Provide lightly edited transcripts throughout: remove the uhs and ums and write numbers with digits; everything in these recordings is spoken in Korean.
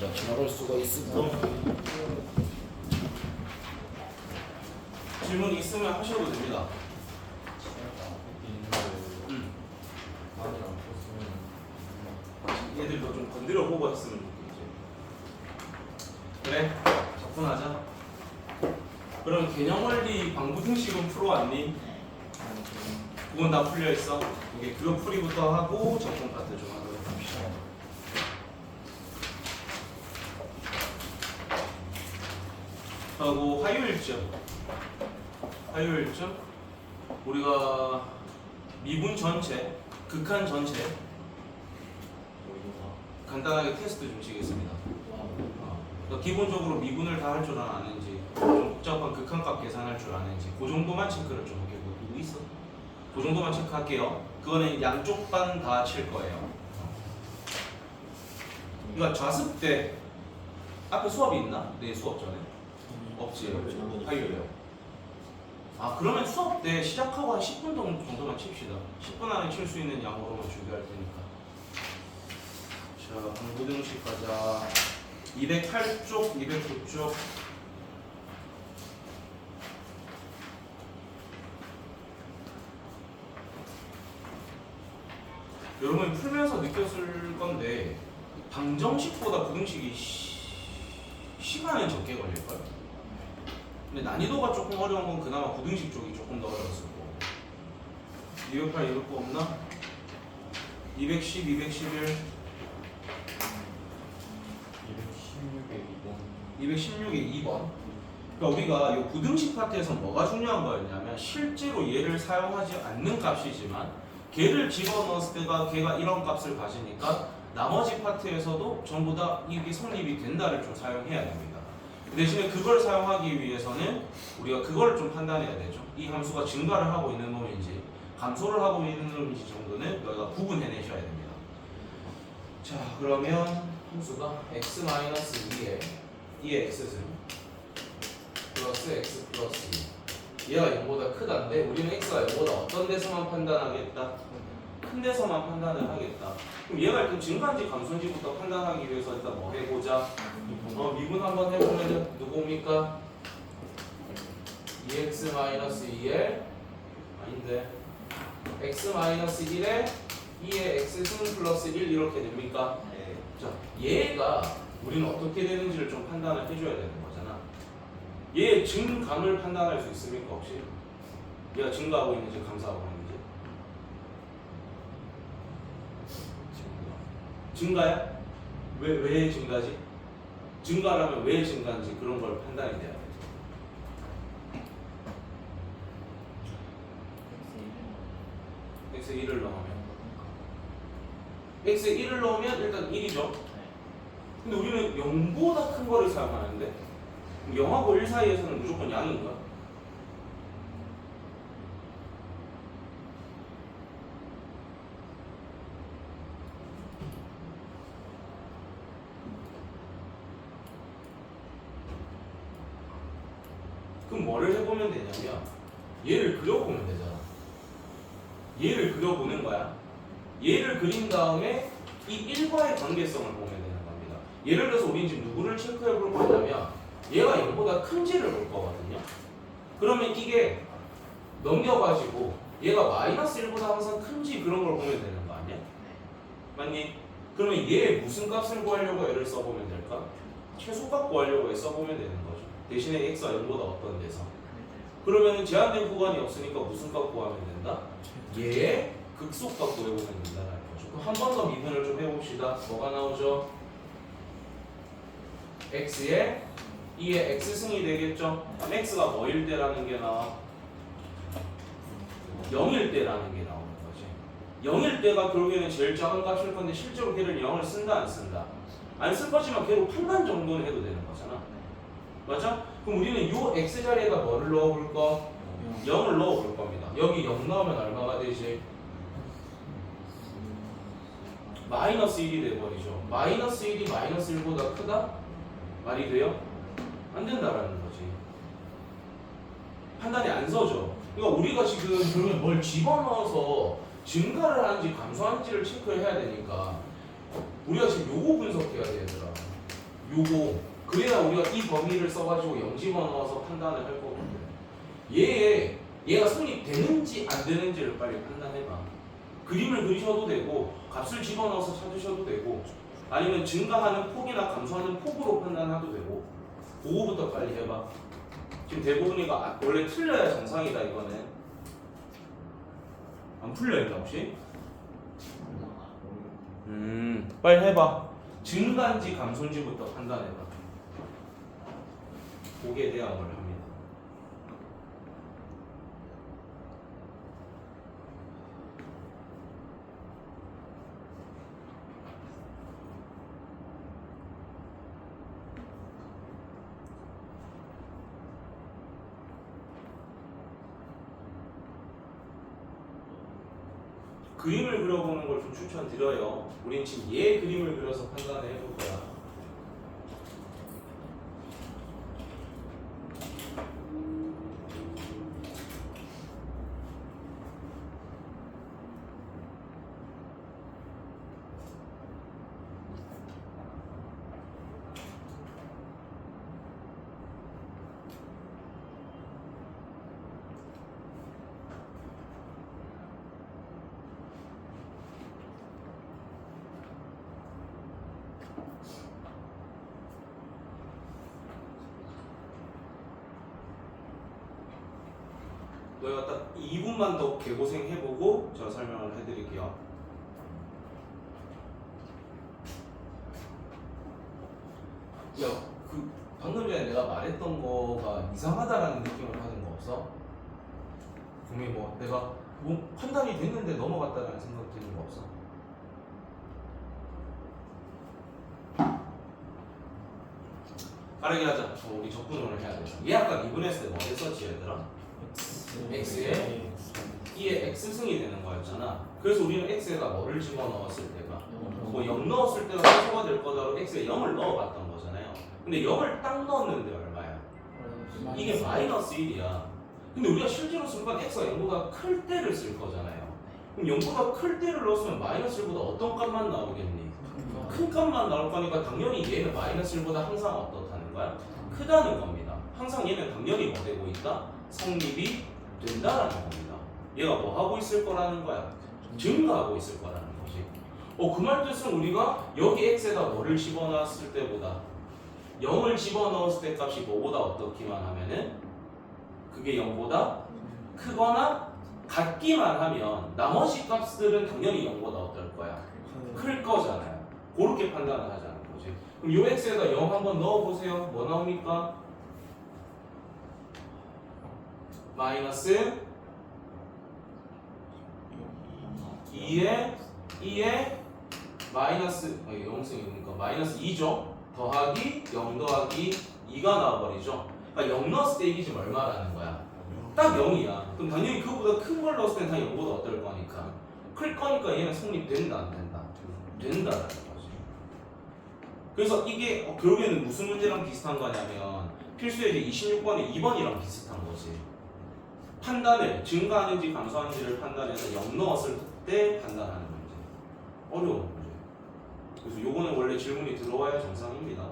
지나갈 수가 있으면 질문 있으면 하셔도 됩니다. 얘들도 좀 건드려 보고 했으면 좋겠지. 그래, 접근하자. 그럼 개념 원리 방부등식은 풀어왔니? 그건 다 풀려 있어. 이게 그거 풀이부터 하고 접근 파트 좀 하도록 합시다. 하고 화요일쯤 우리가 미분 전체, 극한 전체 간단하게 테스트 좀 치겠습니다. 그러니까 기본적으로 미분을 다 할 줄 아는지, 좀 복잡한 극한값 계산할 줄 아는지, 그 정도만 체크를 좀 할게요. 누구 있어? 그 정도만 체크할게요. 그거는 양쪽 반 다 칠 거예요. 그러니까 좌습 때 앞에 수업이 있나? 내 수업 전에 없지. 화요일에요. 아, 그러면 수업 때 시작하고 한 10분 정도만 칩시다. 10분 안에 칠 수 있는 양으로만 준비할 테니까. 자, 방부등식 가자. 208쪽, 209쪽. 여러분이 풀면서 느꼈을 건데 방정식보다 부등식이 시간은 적게 걸릴까요? 근데 난이도가 조금 어려운 건 그나마 부등식 쪽이 조금 더 어려웠을 거고. 208 이럴 거 없나? 210, 211 216에 2번. 그러니까 우리가 이 부등식 파트에서 뭐가 중요한 거였냐면 실제로 얘를 사용하지 않는 값이지만 걔를 집어넣었을 때가 걔가 이런 값을 가지니까 나머지 파트에서도 전부 다 이게 성립이 된다를 좀 사용해야 됩니다. 그 대신에 그걸 사용하기 위해서는 우리가 그걸 좀 판단해야 되죠. 이 함수가 증가를 하고 있는 놈인지 감소를 하고 있는 놈인지 정도는 너희가 구분해내셔야 됩니다. 자, 그러면 함수가 x-2에 2의 x승 플러스 x 플러스 2 얘가 0보다 크다인데 우리는 x가 0보다 어떤 데서만 판단하겠다? 큰 데서만 판단을 하겠다. 그럼 얘가 일단 증가인지 감소인지부터 판단하기 위해서 일단 뭐 해보자? 미분 한번 해보면은 누구입니까? 2x-2l 아닌데 x-1에 2의 x승 플러스 1 이렇게 됩니까? 네. 자, 얘가 우리는 어떻게 되는지를 좀 판단을 해줘야 되는 거잖아. 얘의 증감을 판단할 수 있습니까 혹시? 얘가 증가하고 있는지 감소하고 있는지? 증가야? 왜 증가지? 증가라면 왜 증가인지 그런 걸 판단이 돼야 되죠. x 1을 넣으면 x 1을 넣으면 일단 1이죠. 근데 우리는 0보다 큰 거를 사용하는데 0하고 1 사이에서는 무조건 양인가? 그럼 뭐를 해보면 되냐면 얘를 그려보면 되잖아. 얘를 그려보는 거야. 얘를 그린 다음에 이 1과의 관계성을 보면 되는 겁니다. 예를 들어서 우리는 지금 누구를 체크해 볼 거냐면 얘가 0보다 큰지를 볼 거거든요. 그러면 이게 넘겨가지고 얘가 마이너스 1보다 항상 큰지 그런 걸 보면 되는 거 아니야? 맞니? 그러면 얘 무슨 값을 구하려고 얘를 써보면 될까? 최소값 구하려고 얘 써보면 되는 거죠. 대신에 x가 0보다 어떤 데서? 그러면 제한된 구간이 없으니까 무슨 값 구하면 된다? 얘의 극소값 구해보면 된다는 거죠. 그럼 한 번 더 미분을 좀 해봅시다. 뭐가 나오죠? x에 2의 x승이 되겠죠? 그럼 x가 뭐일 때라는 게 나와? 0일 때라는 게 나오는 거지. 0일 때가 결국에는 제일 작은 값일 건데 실제로 걔를 0을 쓴다 안 쓴다? 안 쓸 거지만 걔로 판단 정도는 해도 되는 거잖아. 맞아? 그럼 우리는 요 x 자리에다 뭐를 넣어볼 거? 0을 넣어볼 겁니다. 여기 0 넣으면 얼마가 되지? 마이너스 1이 돼버리죠. 마이너스 1이 마이너스 1보다 크다? 말이 돼요? 안 된다라는 거지. 판단이 안 서죠. 그러니까 우리가 지금 그러면 뭘 집어넣어서 증가를 하는지 감소하는지를 체크해야 되니까 우리가 지금 요거 분석해야 되더라. 요거 그래야 우리가 이 범위를 써가지고 0 집어넣어서 판단을 할 거거든. 얘가 성립되는지 안 되는지를 빨리 판단해봐. 그림을 그리셔도 되고 값을 집어넣어서 찾으셔도 되고 아니면 증가하는 폭이나 감소하는 폭으로 판단해도 되고 그거부터 빨리 해봐. 지금 대부분이가 원래 틀려야 정상이다 이거는. 안 풀려있나 혹시? 빨리 해봐. 증가인지 감소인지부터 판단해봐. 거기에 대항을 합니다. 그림을 그려보는 걸 좀 추천드려요. 우린 지금 얘 그림을 그려서 판단을 해볼 거야. 너희가 딱 2분만 더 개고생 해보고 제가 설명을 해드릴게요. 야, 방금 전에 내가 말했던 거가 이상하다라는 느낌을 받은 거 없어? 분명히 내가 판단이 됐는데 넘어갔다라는 생각 드는 거 없어? 빠르게 하자. 우리 적분을 해야 돼. 얘 아까 미분했을 때 뭐 했었지 얘들아? x에 2의 x승이 되는 거였잖아. 그래서 우리는 x에다 뭐를 집어넣었을 때가 0 넣었을 때가 최소가 될 거다로 x에 0을 넣어봤던 거잖아요. 근데 0을 딱 넣었는데 얼마야? 이게 마이너스 1이야. 근데 우리가 실제로 쓸 건 x가 0보다 클 때를 쓸 거잖아요. 그럼 0보다 클 때를 넣었으면 마이너스 1보다 어떤 값만 나오겠니? 큰 값만 나올 거니까 당연히 얘는 마이너스 1보다 항상 어떻다는 거야? 크다는 겁니다. 항상 얘는 당연히 뭐 되고 있다? 성립이 된다라는 겁니다. 얘가 뭐 하고 있을 거라는 거야? 증가하고 있을 거라는 거지. 그 말 뜻은 우리가 여기 x에다 뭐를 집어넣었을 때보다 0을 집어넣었을 때 값이 뭐보다 어떻기만 하면은 그게 0보다 크거나 같기만 하면 나머지 값들은 당연히 0보다 어떨 거야? 클 거잖아요. 그렇게 판단을 하자는 거지. 그럼 요 x에다 0 한번 넣어보세요. 뭐 나옵니까? 마이너스 2에 마이너스 0승이 그러니까 마이너스 2죠. 더하기 0 더하기 2가 나와버리죠. 그러니까 0 넣었을 때 이게 지금 얼마라는 거야? 딱 0이야. 그럼 당연히 그거보다 큰 걸 넣었을 때는 당연히 0보다 어떨 거니까? 클 거니까 얘는 성립된다 안 된다? 된다라는 거지. 그래서 이게 결국에는 무슨 문제랑 비슷한 거냐면 필수에 이제 26번에 2번이랑 비슷한 거지. 판단을 증가하는지 감소하는지를 판단해서 0 넣었을 때 판단하는 문제. 어려운 문제. 그래서 요거는 원래 질문이 들어와야 정상입니다.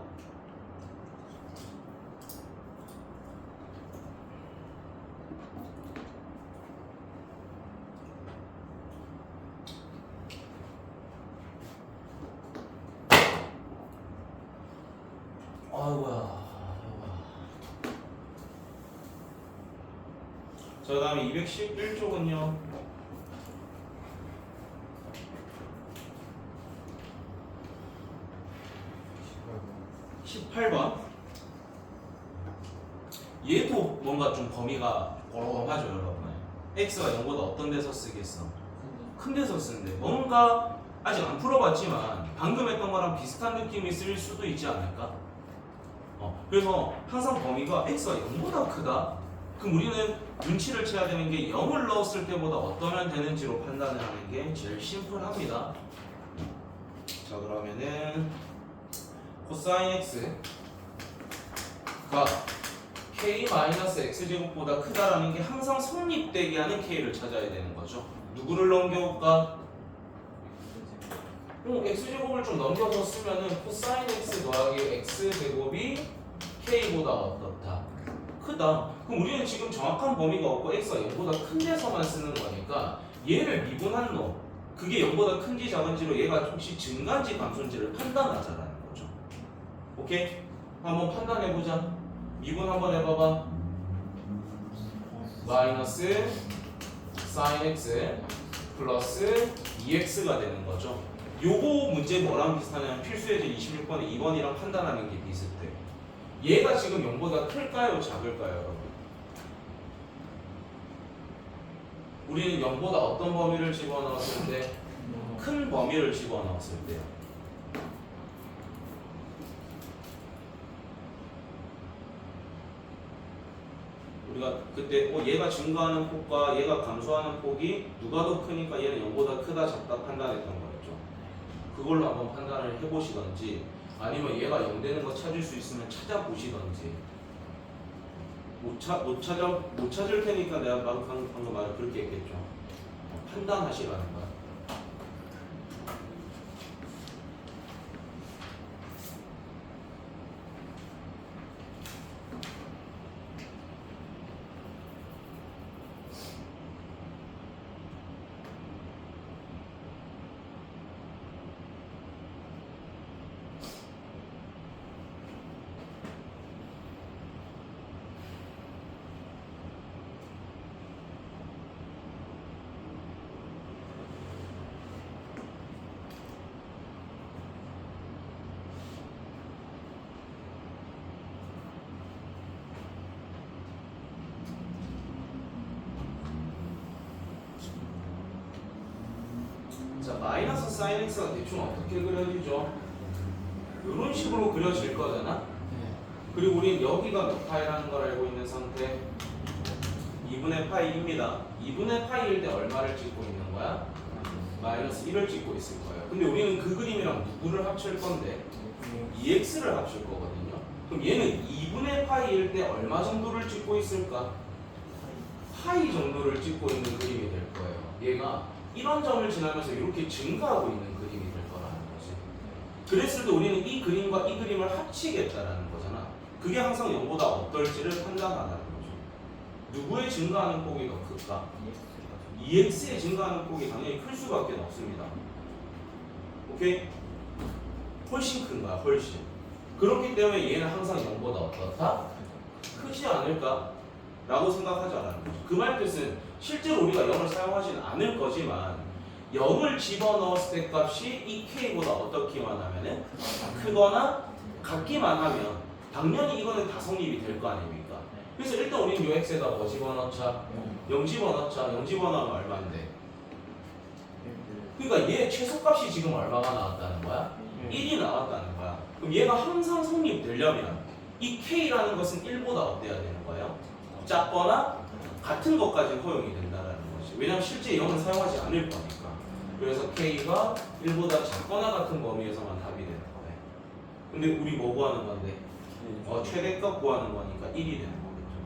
아이고야. 자, 그 다음에 211쪽은요. 18번. 얘도 뭔가 좀 범위가 고롱하죠, 여러분. x가 0보다 어떤 데서 쓰겠어? 큰 데서 쓰는데 뭔가 아직 안 풀어봤지만 방금 했던 거랑 비슷한 느낌이 쓸 수도 있지 않을까? 그래서 항상 범위가 x가 0보다 크다? 그럼 우리는 눈치를 채야 되는 게 0을 넣었을 때보다 어떠면 되는지로 판단을 하는 게 제일 심플합니다. 자, 그러면은 코사인 x가 k-x제곱보다 크다라는 게 항상 성립되게 하는 k를 찾아야 되는 거죠. 누구를 넘겨올까? x제곱을 좀 넘겨서 쓰면은 코사인 x 더하기 x 제곱이 k보다 어떻다? 크다. 그럼 우리는 지금 정확한 범위가 없고 x가 0보다 큰 데서만 쓰는 거니까 얘를 미분한 놈, 그게 0보다 큰지 작은지로 얘가 혹시 증가인지 감소인지를 판단하자라는 거죠. 오케이? 한번 판단해보자. 미분 한번 해봐봐. 마이너스 sin x 플러스 2x가 되는 거죠. 요거 문제 뭐랑 비슷하냐면 필수예제 26번에 2번이랑 판단하는 게 비슷해. 얘가 지금 0보다 클까요? 작을까요? 여러분? 우리는 0보다 어떤 범위를 집어넣었을 때? 큰 범위를 집어넣었을 때요. 우리가 그때 얘가 증가하는 폭과 얘가 감소하는 폭이 누가 더 크니까 얘는 0보다 크다 작다 판단했던 거였죠. 그걸로 한번 판단을 해보시던지 아니면 얘가 0 되는 거 찾을 수 있으면 찾아보시던지. 못 찾을 테니까 내가 방금 말을 그렇게 했겠죠. 판단하시라는 거야. 자, 마이너스 sin x가 대충 어떻게 그려지죠? 이런 식으로 그려질 거잖아? 그리고 우린 여기가 몇 파이라는 걸 알고 있는 상태. 2분의 파이입니다. 2분의 파이일 때 얼마를 찍고 있는 거야? 마이너스 1을 찍고 있을 거예요. 근데 우리는 그 그림이랑 누구를 합칠 건데? 2x를 합칠 거거든요. 그럼 얘는 2분의 파이일 때 얼마 정도를 찍고 있을까? 파이 정도를 찍고 있는 그림이 될 거예요. 얘가 이런 점을 지나면서 이렇게 증가하고 있는 그림이 될 거라는 거지. 그랬을 때 우리는 이 그림과 이 그림을 합치겠다라는 거잖아. 그게 항상 0보다 어떨지를 판단하는 거죠. 누구의 증가하는 폭이 더 클까? 2x의 증가하는 폭이 당연히 클 수밖에 없습니다. 오케이? 훨씬 큰 거야, 훨씬. 그렇기 때문에 얘는 항상 0보다 어떻다? 크지 않을까? 라고 생각하자라는 거죠. 그 말 뜻은 실제로 우리가 0을 사용하지는 않을 거지만 0을 집어넣었을 때 값이 이 k보다 어떻기만 하면은 크거나 같기만 하면 당연히 이거는 다 성립이 될 거 아닙니까? 그래서 일단 우리는 요 x에다 뭐 집어넣자? 0 집어넣자. 0 집어넣으면 얼마인데? 그러니까 얘 최소값이 지금 얼마가 나왔다는 거야? 1이 나왔다는 거야. 그럼 얘가 항상 성립되려면 이 k라는 것은 1보다 어때야 되는 거예요? 작거나 같은 것까지 허용이 된다는 거지. 왜냐면 실제 0은 사용하지 않을 거니까. 그래서 k가 1보다 작거나 같은 범위에서만 답이 되는 거네. 근데 우리 뭐 구하는 건데? 최대값 구하는 거니까 1이 되는 거겠죠.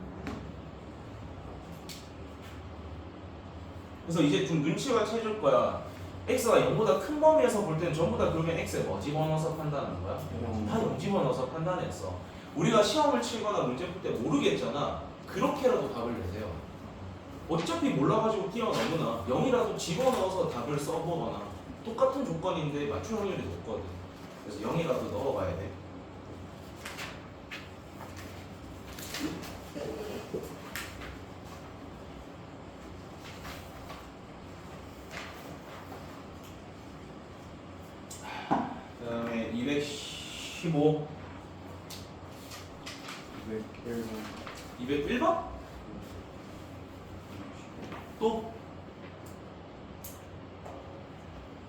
그래서 이제 좀 눈치가 채질 거야. x가 0보다 큰 범위에서 볼 때는 전부 다 그러면 x에 뭐 집어넣어서 판단하는 거야? 다 0 집어넣어서 판단했어. 우리가 시험을 치거나 문제 풀 때 모르겠잖아. 그렇게라도 답을 내세요. 어차피 몰라가지고 뛰어넘으나 0이라도 집어넣어서 답을 써보거나 똑같은 조건인데 맞출 확률이 높거든. 그래서 0이라도 넣어봐야 돼. 그 다음에 215 201번? 또?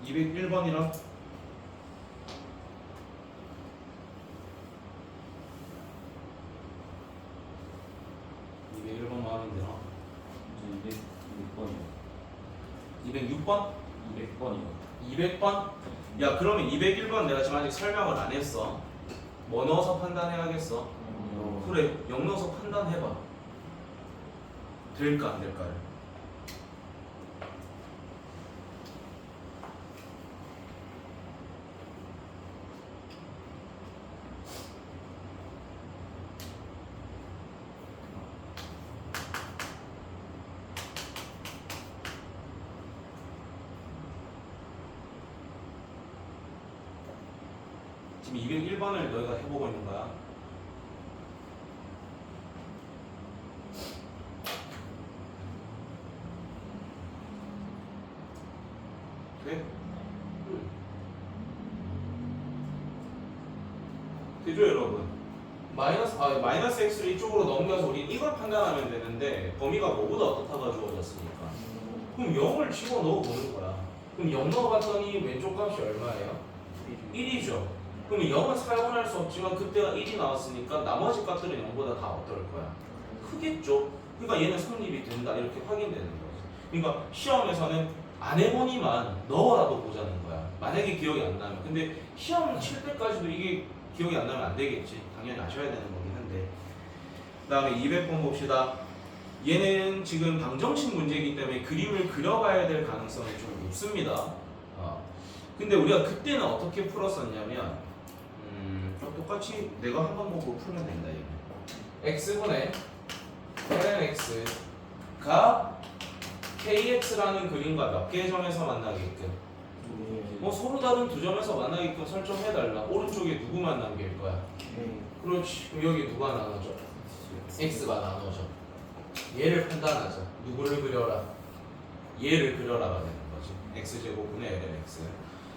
201번이랑 201번 마음인데 나 206번? 200번? 200번? 야 그러면 201번 내가 지금 아직 설명을 안 했어. 뭐 넣어서 판단해야겠어? 그래 0 넣어서 판단해봐. 될까 안 될까를. 지금 201번을 너희가 해보고 있는 거야. 돼? 되죠 여러분? 마이너스 x를 이쪽으로 넘겨서 우리 이걸 판단하면 되는데 범위가 뭐보다 어떻다가 주어졌으니까 그럼 0을 집어넣어 보는 거야. 그럼 0 넣어봤더니 왼쪽 값이 얼마예요? 1이죠. 그럼 0은 사용할 수 없지만 그때가 1이 나왔으니까 나머지 값들은 0보다 다 어떨 거야? 크겠죠? 그러니까 얘는 성립이 된다 이렇게 확인되는 거지. 그러니까 시험에서는 안 해보니만 넣어라도 보자는 거야. 만약에 기억이 안 나면. 근데 시험 칠 때까지도 이게 기억이 안 나면 안 되겠지. 당연히 아셔야 되는 거긴 한데. 그 다음에 200번 봅시다. 얘는 지금 방정식 문제이기 때문에 그림을 그려봐야 될 가능성이 좀 높습니다. 근데 우리가 그때는 어떻게 풀었었냐면 똑같이 내가 한 번 보고 풀면 된다. 얘는 x분의 lnx가 kx라는 그림과 몇 개의 점에서 만나게끔 서로 다른 두 점에서 만나게끔 설정해달라. 오른쪽에 누구만 남길 거야? 그렇지. 그럼 여기 누가 나눠져? x가 나눠져. 얘를 판단하자. 누구를 그려라? 얘를 그려라가 되는 거지. x제곱분의 lnx.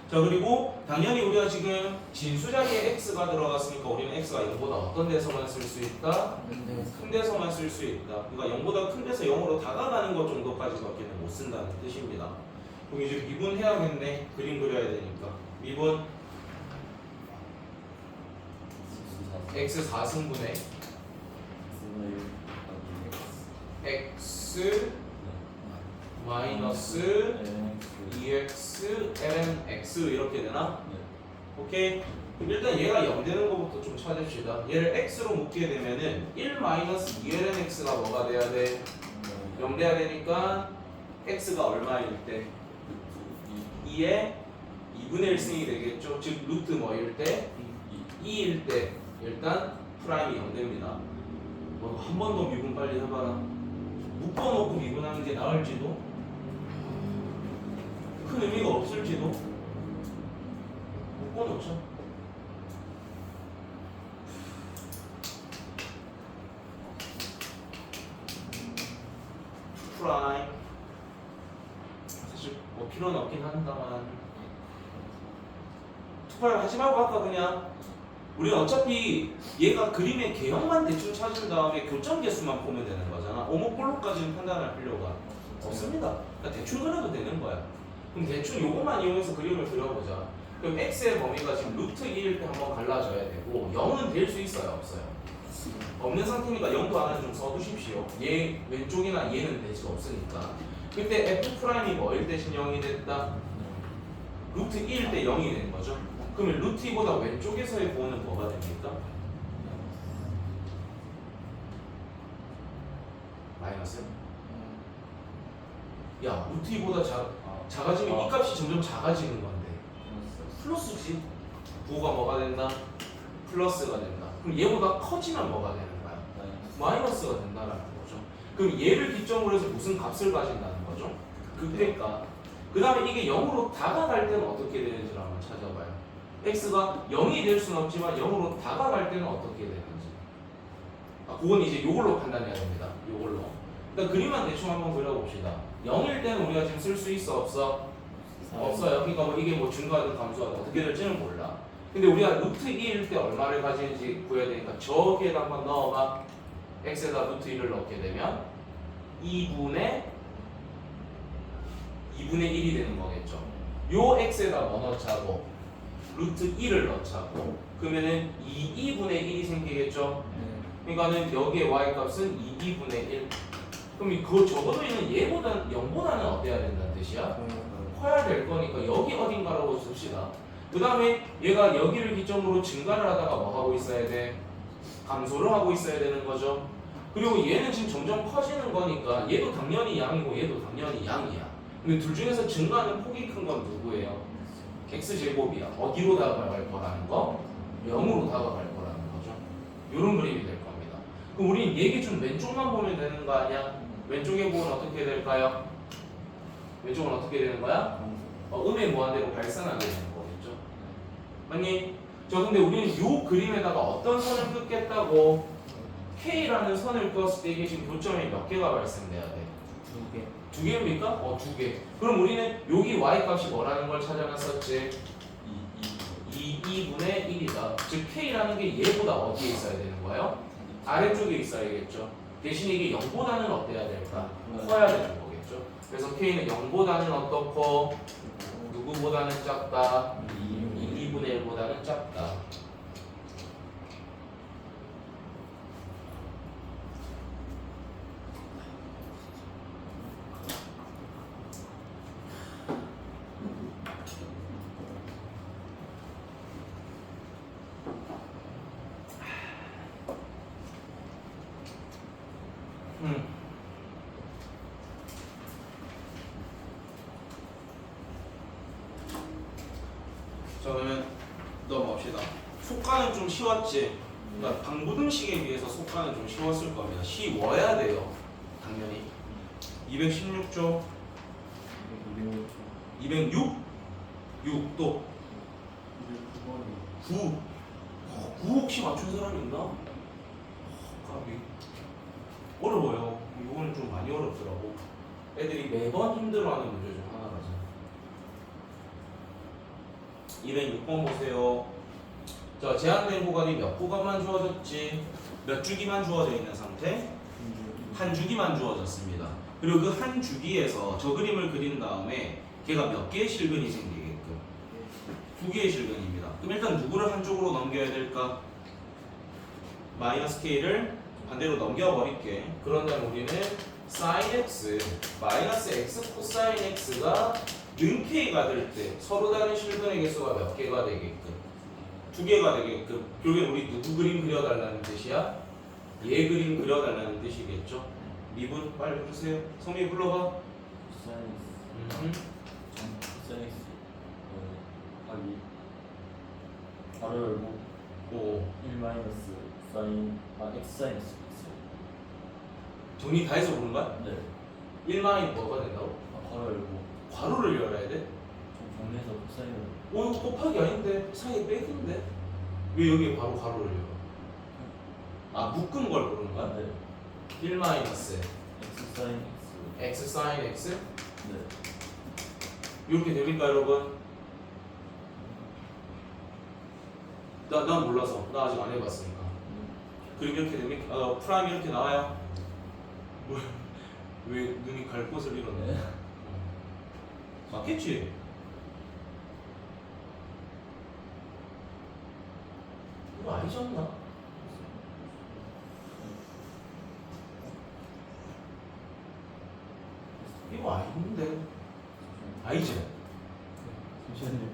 자 그리고 당연히 우리가 지금 진수 자리에 x가 들어갔으니까 우리는 x가 0보다 어떤 데서만 쓸 수 있다? 큰 데서만 쓸 수 있다. 그러니까 0보다 큰 데서 0으로 다가가는 것 정도까지밖에는 못 쓴다는 뜻입니다. 그럼 이제 미분 해야겠네. 그림 그려야 되니까. 미분 x 4승분의 x 마이너스 2x lnx 이렇게 되나? 오케이? 그럼 일단 얘가 0 되는 것부터 좀 찾읍시다. 얘를 x로 묶게 되면은 1 마이너스 2lnx가 뭐가 돼야 돼? 0 돼야 되니까 x가 얼마일 때? 2의 2분의 1승이 되겠죠? 즉 루트 뭐일 때? 2일 때 일단 프라임이 0 됩니다. 한 번 더 미분 빨리 해봐라. 묶어놓고 미분하는 게 나을지도 큰 의미가 없을지도 묶어놓자. 프라임 사실 뭐 필요는 없긴 한다만 투파를 하지 말고 아까 그냥 우리는 어차피 얘가 그림의 개형만 대충 찾은 다음에 교점 개수만 보면 되는 거잖아. 오목볼록까지는 판단할 필요가 없습니다. 그러니까 대충 그려도 되는 거야. 그럼 대충 요것만 이용해서 그림을 그려보자. 그럼 x의 범위가 지금 루트 2일 때 한번 갈라져야 되고 0은 될 수 있어요? 없어요? 없는 상태니까 0도 하나 좀 써두십시오. 얘 왼쪽이나 얘는 될 수 없으니까. 그때 f' 뭐일 대신 0이 됐다? 루트 2일 때 0이 된 거죠. 그러면 루트 2보다 왼쪽에서의 부호는 뭐가 됩니까? 마이너스? 야, 루트 2보다 작아지면 이 값이 점점 작아지는 건데 플러스지? 부호가 뭐가 된다? 플러스가 된다. 그럼 얘보다 커지면 뭐가 되는 거야? 마이너스가 된다는 거죠. 그럼 얘를 기점으로 해서 무슨 값을 가진다는 거죠? 극대가. 그 다음에 이게 0으로 다가갈 때는 어떻게 되는지를 한번 찾아봐요. x가 0이 될 수는 없지만 0으로 다가갈 때는 어떻게 되는지. 그건 이제 요걸로 판단해야 됩니다. 요걸로. 그러니까 그림만 대충 한번 그려봅시다. 0일 때는 우리가 지금 쓸 수 있어 없어? 없어요. 그러니까 뭐 이게 뭐 증가하든 감소하든 어떻게 될지는 몰라. 근데 우리가 루트 2일 때 얼마를 가지는지 구해야 되니까 저기에다 한번 넣어봐. x에다 루트 2를 넣게 되면 2분의 1이 되는 거겠죠. 요 x에다 뭐 넣자고? 루트 2를 넣자고. 그러면은 2분의 1이 생기겠죠. 그러니까는 여기에 y 값은 2분의 1. 그럼 그 적어도 있는 얘보다는 0보다는 어때야 된다는 뜻이야? 커야 될 거니까 여기 어딘가라고 씁시다. 그 다음에 얘가 여기를 기점으로 증가를 하다가 뭐 하고 있어야 돼? 감소를 하고 있어야 되는 거죠. 그리고 얘는 지금 점점 커지는 거니까 얘도 당연히 양이고 얘도 당연히 양이야. 근데 둘 중에서 증가하는 폭이 큰 건 누구예요? x제곱이야. 어디로 다가갈 거라는 거? 0으로 다가갈 거라는 거죠. 이런 그림이 될 겁니다. 그럼 우린 얘기 좀 왼쪽만 보면 되는 거 아니야? 왼쪽에 보면 어떻게 될까요? 왼쪽은 어떻게 되는 거야? 음의 무한대로 발산하게 되는 거겠죠. 맞니? 자, 근데 우리는 요 그림에다가 어떤 선을 긋겠다고? K라는 선을 그었을 때 이게 지금 교점이 몇 개가 발생돼야 돼? 2개. 두 개입니까? 2개. 그럼 우리는 여기 y 값이 뭐라는 걸 찾아놨었지? 2분의 1이다. 즉 K라는 게 얘보다 어디에 있어야 되는 거예요? 아래쪽에 있어야겠죠. 대신에 이게 0보다는 어때야 될까? 커야 되는 거겠죠. 그래서 K는 0보다는 어떻고 누구보다는 작다. 2분의 1보다는 작다. 자, 그러면 넘어갑시다. 속가는 좀 쉬웠지? 그러니까 방부등식에 비해서 속가는 좀 쉬웠을 겁니다. 쉬워야 돼요. 당연히. 216조 206? 6 또 9 9 혹시 맞춘 사람이 있나? 까비. 어려워요. 이거는 좀 많이 어렵더라고. 애들이 매번 힘들어하는 문제 중 하나라서. 206번 보세요. 자, 제한된 구간이 몇 구간만 주어졌지? 몇 주기만 주어져 있는 상태? 한 주기만 주어졌습니다. 그리고 그 한 주기에서 저 그림을 그린 다음에 걔가 몇 개의 실근이 생기게끔? 2개의 실근입니다. 그럼 일단 누구를 한쪽으로 넘겨야 될까? 마이너스 k를 반대로 넘겨버릴게. 그런 다음에 우리는 sin x 마이너스 x 코사인 x가 는 k가 될 때 서로 다른 실근의 개수가 몇 개가 되게끔? 2개가 되게끔. 결국엔 우리 누구 그림 그려달라는 뜻이야? 얘 그림 그려달라는 뜻이겠죠? 미분 빨리 부르세요. 성미 불러봐. 코사인 x 하기 바로 열고 오. 1 마이너스 사인 x 사인 x 정리 다 해서 보는 거야? 네. 1마이 뭐가 된다고? 바로 열고 괄호를 열어야 돼? 좀 정리해서 코사인을 오, 이거 곱하기 아닌데 사이에 빼기인데 왜 여기에 바로 괄호를 열어? 아, 묶은 걸 보는 거야? 네. 1 마이너스 x 사인 x x 사인 x 네. 이렇게 됩니까 여러분? 난 몰라서 나 아직 안 해봤으니까. 그림 이렇게 됩니까? 프라임 이렇게 나와요? 왜 눈이 갈 곳을 잃었네? 네. 맞겠지? 이거 아니지 않나? 이거 아닌데. 아니지? 잠시만요.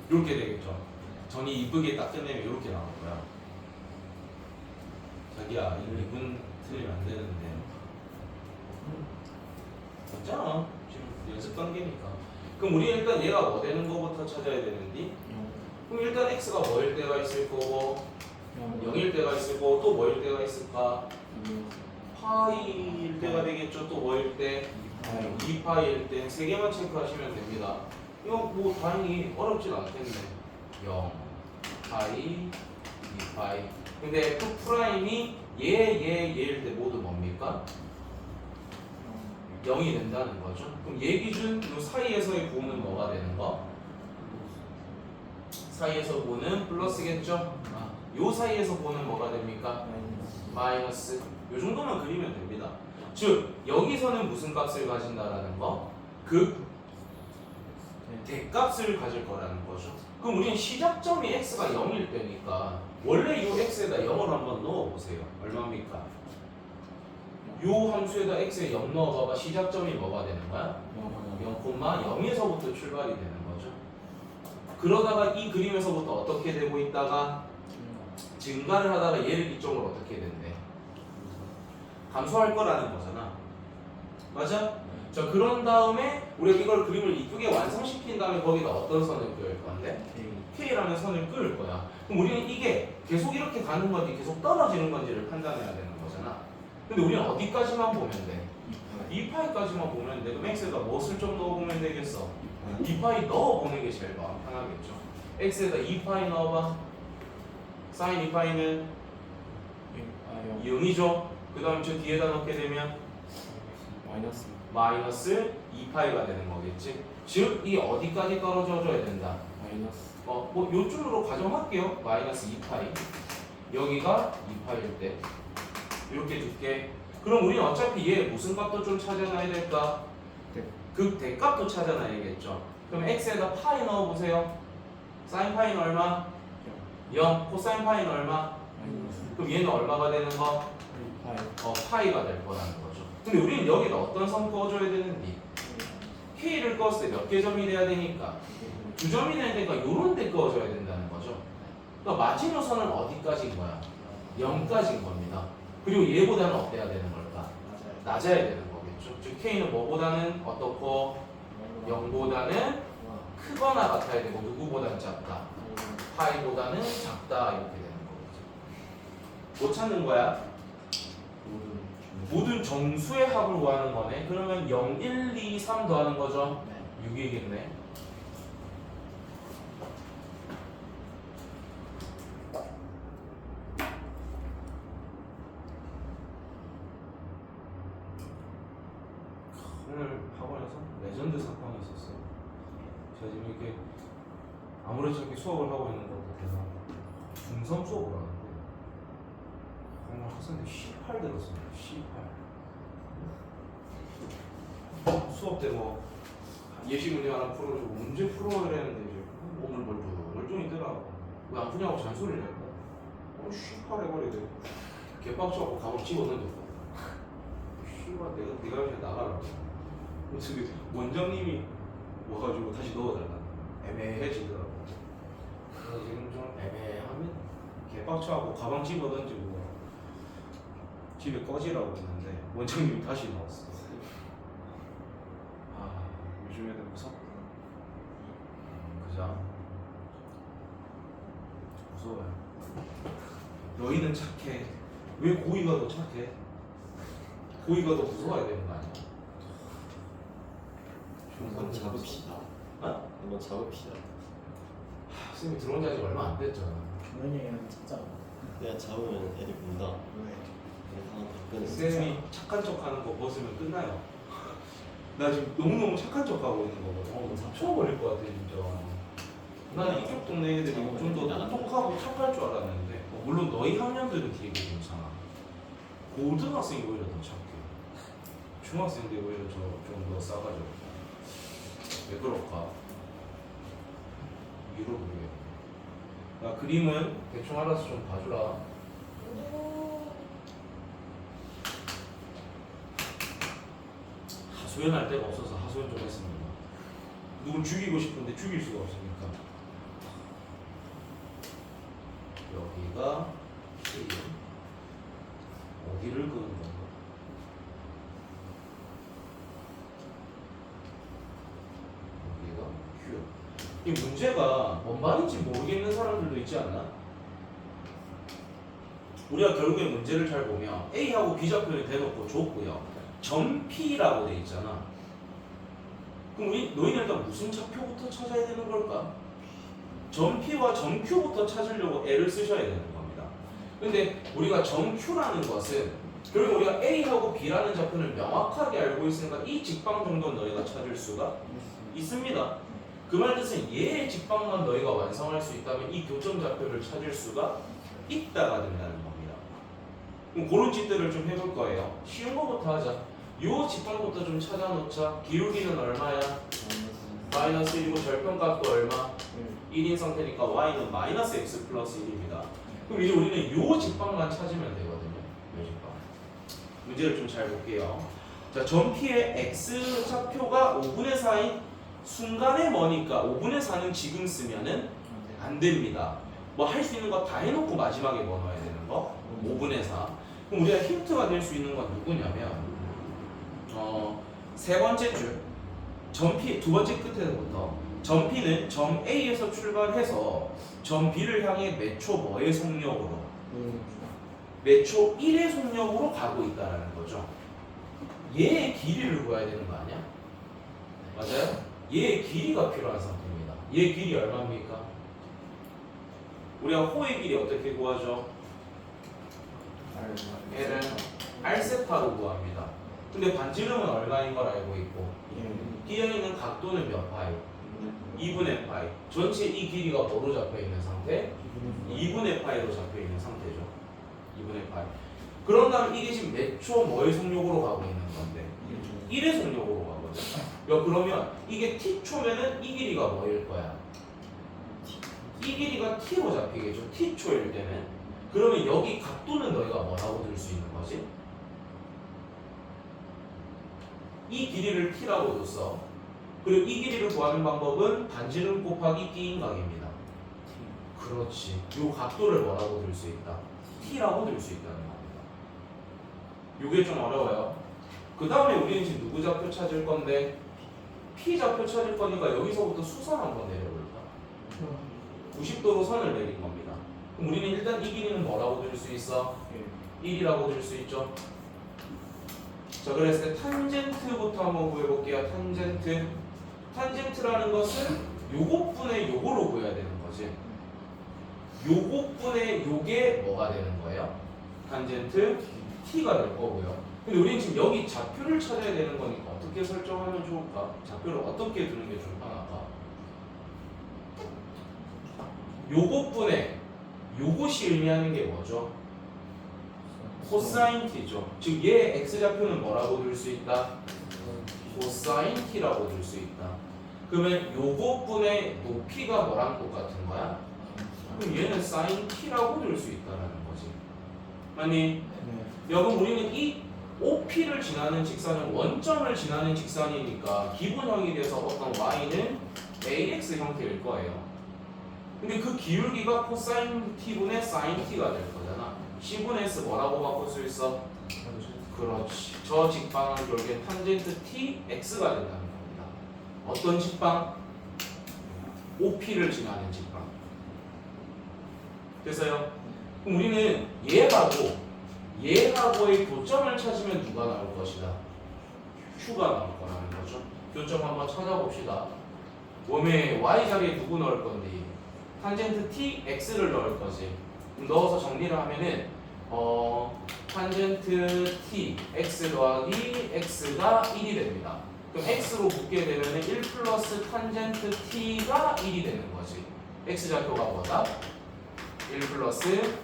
이렇게 되겠죠. 전이 이쁘게 딱 끝내면 이렇게 나올 거야. 자기야, 이 미분 틀리면 안 되는데. 맞잖아. 지금 연습 단계니까. 그럼 우리 일단 얘가 뭐 되는 거부터 찾아야 되는데. 그럼 일단 x가 뭐일 때가 있을 거고, 0일 때가 있을 거고, 또 뭐일 때가 있을까? 파이일 때가 되겠죠. 또 뭐일 때? 2파이일 때. 세 개만 체크하시면 됩니다. 이거 뭐 다행히 어렵진 않겠네. 0, 파이, 2파이. 근데 F 프라임이 얘일 때 모두 뭡니까? 0이 된다는 거죠. 그럼 얘 기준 이 사이에서의 부호는 뭐가 되는 거? 사이에서 부호는 플러스겠죠? 요 사이에서 부호는 뭐가 됩니까? 마이너스. 요 정도만 그리면 됩니다. 즉 여기서는 무슨 값을 가진다라는 거? 그 대값을 가질 거라는 거죠. 그럼 우리는 시작점이 x가 0일 때니까 원래 이 x에다 0을 한번 넣어보세요. 얼마입니까? 요 함수에다 x에 0 넣어봐봐. 시작점이 뭐가 되는 거야? 0,0에서부터 출발이 되는 거죠. 그러다가 이 그림에서부터 어떻게 되고 있다가 증가를 하다가 얘를 기점으로 어떻게 된대? 감소할 거라는 거잖아. 맞아? 자 그런 다음에 우리가 이걸 그림을 이쁘게 완성시킨 다음에 거기다 어떤 선을 그을 건데? K라는 선을 그을 거야. 그럼 우리는 이게 계속 이렇게 가는 건지 계속 떨어지는 건지를 판단해야 되는 거잖아. 근데 우리는 어디까지만 보면 돼? 2파이까지만 보면 돼. 그럼 X에다 무엇을 좀 넣어보면 되겠어? 2파이 넣어보는 게 제일 마음 편하겠죠. X에다 2파이 넣어봐. 사인 2파이는 0이죠. 그 다음 저 뒤에다 넣게 되면 마이너스 2파이가 되는 거겠지. 즉, 이 어디까지 떨어져 줘야 된다? 뭐 요쯤으로 가정할게요. 마이너스 2파이. 여기가 2파이일 때 이렇게 줄게. 그럼 우리는 어차피 얘 무슨 값도 좀 찾아놔야 될까? 극대값도 찾아놔야겠죠. 그럼 x에다 파이 넣어보세요. 사인 파이는 얼마? 0. 코사인 파이는 얼마? 그럼 얘는 얼마가 되는 거? 파이가 될 거라는 거죠. 근데 우리는 여기다 어떤 선 그어줘야 되는지 K를 그었을 때 몇 개 점이 돼야 되니까 2점이 돼야 되니까 요런 데 그어줘야 된다는 거죠. 그러니까 마지노선은 어디까지인 거야? 0까지인 겁니다. 그리고 얘보다는 어때야 되는 걸까? 낮아야 되는 거겠죠. 즉 K는 뭐보다는 어떻고 0보다는 크거나 같아야 되고 누구보다는 작다? 파이보다는 작다 이렇게 되는 거겠죠. 뭐 찾는 거야? 모든 정수의 합을 구하는 거네. 그러면 0, 1, 2, 3 더하는 거죠? 6이겠네. 오늘 학원에서 레전드 사건이 있었어요. 제가 지금 이렇게 아무래도 저렇게 수업을 하고 있는 것보다 중3 수업을 하는데 오늘 학생들 18 들었습니다. 18. 수업 때 뭐 예시 문제 하나 풀어주고 문제 풀어야 되는데 이제 몸을 멀쩡히더라고. 왜 안 푸냐고 잔소리를 했고 18 해버리대. 개빡쳐갖고 가방 집어던졌고 씨발 내가 그냥 나가라고. 그래서 원장님이 와가지고 다시 넣어달라. 애매해지더라고. 그래서 지금 좀 애매하면 개빡쳐갖고 가방 집어던지고 집에 꺼지라고 했는데 원장님이 다시 넣었어. 아 요즘 애들 무섭다. 그죠? 무서워요. 너희는 착해. 왜 고의가 더 착해? 고의가 더 무서워야 되는 거 아니야? 한번 잡읍시다. 어? 한번 잡읍시다. 선생님이 들어온 지 아직 얼마 안 됐잖아. 준현이 형이랑 진짜 내가 잡으면 애들 본다. 왜? 내가 하나 다 끊어. 쌤이 착한 척 하는 거 벗으면 끝나요. 나 지금 너무너무 착한 척 하고 있는 거거든. 잡혀버릴 것 같아 진짜. 나는 이쪽 동네 애들이 좀 더 똑똑하고 착할 줄 알았는데 물론 너희 학년들은 되게 괜찮아. 고등학생이 오히려 더 착해. 중학생들이 오히려 좀 더 싸가지고. 왜 그럴까? 이유를 모르겠네. 야, 그림은 대충 알아서 좀 봐주라. 하소연할 데가 없어서 하소연 좀 했습니다. 누굴 죽이고 싶은데 죽일 수가 없으니까. 여기가 K. 어디를 그은 건가? 여기가 Q. 이 문제가 뭔 말인지 모르겠는 사람들도 있지 않나? 우리가 결국에 문제를 잘 보면 A하고 B 좌표를 대놓고 줬고요. 점 P라고 돼 있잖아. 그럼 너희는 일단 무슨 좌표부터 찾아야 되는 걸까? 점 P와 점 Q부터 찾으려고 L을 쓰셔야 되는 겁니다. 근데 우리가 점 Q라는 것은 결국 우리가 A하고 B라는 좌표를 명확하게 알고 있으니까 이 직방 정도는 너희가 찾을 수가 있습니다. 그 말 뜻은 얘의 직방만 너희가 완성할 수 있다면 이 교점 좌표를 찾을 수가 있다가 된다는 겁니다. 그럼 그런 짓들을 좀 해볼 거예요. 쉬운 거부터 하자. 요 직방부터 좀 찾아놓자. 기울기는 얼마야? 마이너스 1이고 절편값도 얼마? 1인 상태니까 y는 마이너스 x 플러스 1입니다. 그럼 이제 우리는 요 직방만 찾으면 되거든요. 요 직방. 문제를 좀 잘 볼게요. 자, 점 P의 x 좌표가 5분의 4인 순간에 뭐니까 5분의 4는 지금 쓰면은 안 됩니다. 뭐 할 수 있는 거 다 해놓고 마지막에 뭐 넣어야 되는 거? 5분의 4. 그럼 우리가 힌트가 될 수 있는 건 누구냐면 세 번째 줄 점 P 두 번째 끝에서부터 점 P는 점 A에서 출발해서 점 B를 향해 몇 초 뭐의 속력으로 몇 초 1의 속력으로 가고 있다는 거죠. 얘의 길이를 구해야 되는 거 아니야? 맞아요? 얘의 길이가 필요한 상태입니다. 얘의 길이 얼마입니까? 우리가 호의 길이 어떻게 구하죠? 얘는 R세타로 구합니다. 근데 반지름은 얼마인 걸 알고 있고 끼어 있는 각도는 몇 파이? 2분의 파이. 전체 이 길이가 뭐로 잡혀 있는 상태? 2분의 파이로 잡혀 있는 상태죠. 2분의 파이. 그런 다음 이게 지금 몇 초 뭐의 속력으로 가고 있는 건데? 1의 속력으로 가거든. 야, 그러면 이게 t초면은 이 길이가 뭐일 거야? 이 길이가 t로 잡히겠죠. t초일 때는. 그러면 여기 각도는 너희가 뭐라고 들 수 있는 거지? 이 길이를 t라고 뒀어. 그리고 이 길이를 구하는 방법은 반지름 곱하기 끼인각입니다. 그렇지. 이 각도를 뭐라고 들 수 있다? t라고 들 수 있다는 겁니다. 이게 좀 어려워요. 그 다음에 우리는 지금 누구 좌표 찾을 건데? p 좌표 찾을 거니까 여기서부터 수선 한번 내려볼까? 90도로 선을 내린 겁니다. 그럼 우리는 일단 이 길이는 뭐라고 들 수 있어? 1이라고 들 수 있죠. 자, 그랬을 때 탄젠트부터 한번 구해볼게요. 탄젠트라는 것은 요것분의 요거로 구해야 되는 거지. 요것분의 요게 뭐가 되는 거예요? 탄젠트 t가 될 거고요. 근데 우리는 지금 여기 좌표를 찾아야 되는 거니까 어떻게 설정하면 좋을까? 좌표를 어떻게 두는 게 좀 편할까? 요것분의 요것이 의미하는 게 뭐죠? 코사인 t죠. 즉 얘 x좌표는 뭐라고 들 수 있다? 코사인 t라고 들 수 있다. 그러면 요것분의 높이가 뭐랑 똑같은 거야? 그럼 얘는 사인 t라고 들 수 있다는 거지. 아니, 여러분 우리는 이 OP를 지나는 직선은 원점을 지나는 직선이니까 기분형이 돼서 어떤 y는 ax 형태일 거예요. 근데 그 기울기가 코사인 t분의 사인 t가 될 거잖아. c분의 s 뭐라고 바꿀 수 있어? 그렇지. 저 직방은 결국엔 탄젠트 t x가 된다는 겁니다. 어떤 직방? OP를 지나는 직방. 됐어요? 그럼 우리는 얘하고의 교점을 찾으면 누가 나올 것이다? q가 나올 거라는 거죠. 교점 한번 찾아봅시다. 웜에 y 자리에 누구 넣을 건데? 탄젠트 t x를 넣을 거지. 넣어서 정리를 하면은 탄젠트 t x 더하기 x가 1이 됩니다. 그럼 x로 붙게 되면은 1 플러스 탄젠트 t가 1이 되는 거지. x 좌표가 뭐다? 1 플러스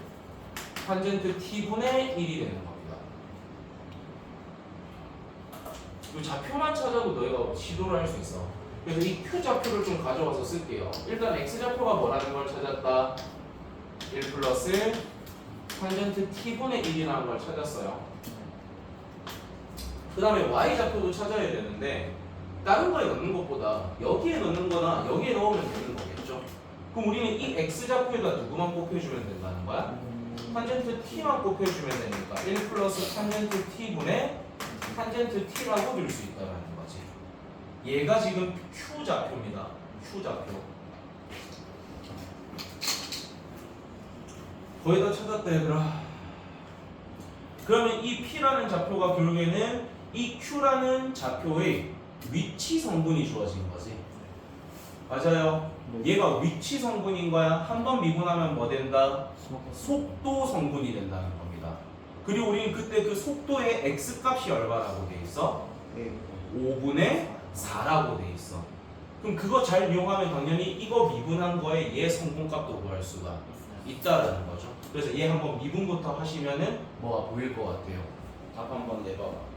탄젠트 t분의 1이 되는 겁니다. 이 좌표만 찾아도 너희가 시도를 할 수 있어. 그래서 이 q 좌표를 좀 가져와서 쓸게요. 일단 x 좌표가 뭐라는 걸 찾았다. 1 플러스 탄젠트 t분의 1이라는 걸 찾았어요. 그 다음에 y 좌표도 찾아야 되는데 다른 거에 넣는 것보다 여기에 넣는 거나 여기에 넣으면 되는 거겠죠. 그럼 우리는 이 x 좌표에다 누구만 곱해주면 된다는 거야? 탄젠트 t만 곱해주면 되니까 1 플러스 탄젠트 t분의 탄젠트 t라고 줄 수 있다는 거지. 얘가 지금 q 좌표입니다. q 좌표. 거의 다 찾았다 얘들아. 그러면 이 p라는 좌표가 결국에는 이 q라는 좌표의 위치 성분이 주어진 거지. 맞아요. 얘가 위치 성분인 거야. 한 번 미분하면 뭐 된다? 속도 성분이 된다는 겁니다. 그리고 우리는 그때 그 속도의 x 값이 얼마라고 돼 있어? 5분의 4라고 돼 있어. 그럼 그거 잘 이용하면 당연히 이거 미분한 거에 얘 성분값도 구할 수가 있다라는 거죠. 그래서 얘 한번 미분부터 하시면은 뭐가 보일 것 같아요. 답 한번 내봐봐.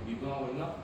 미분하고 있나?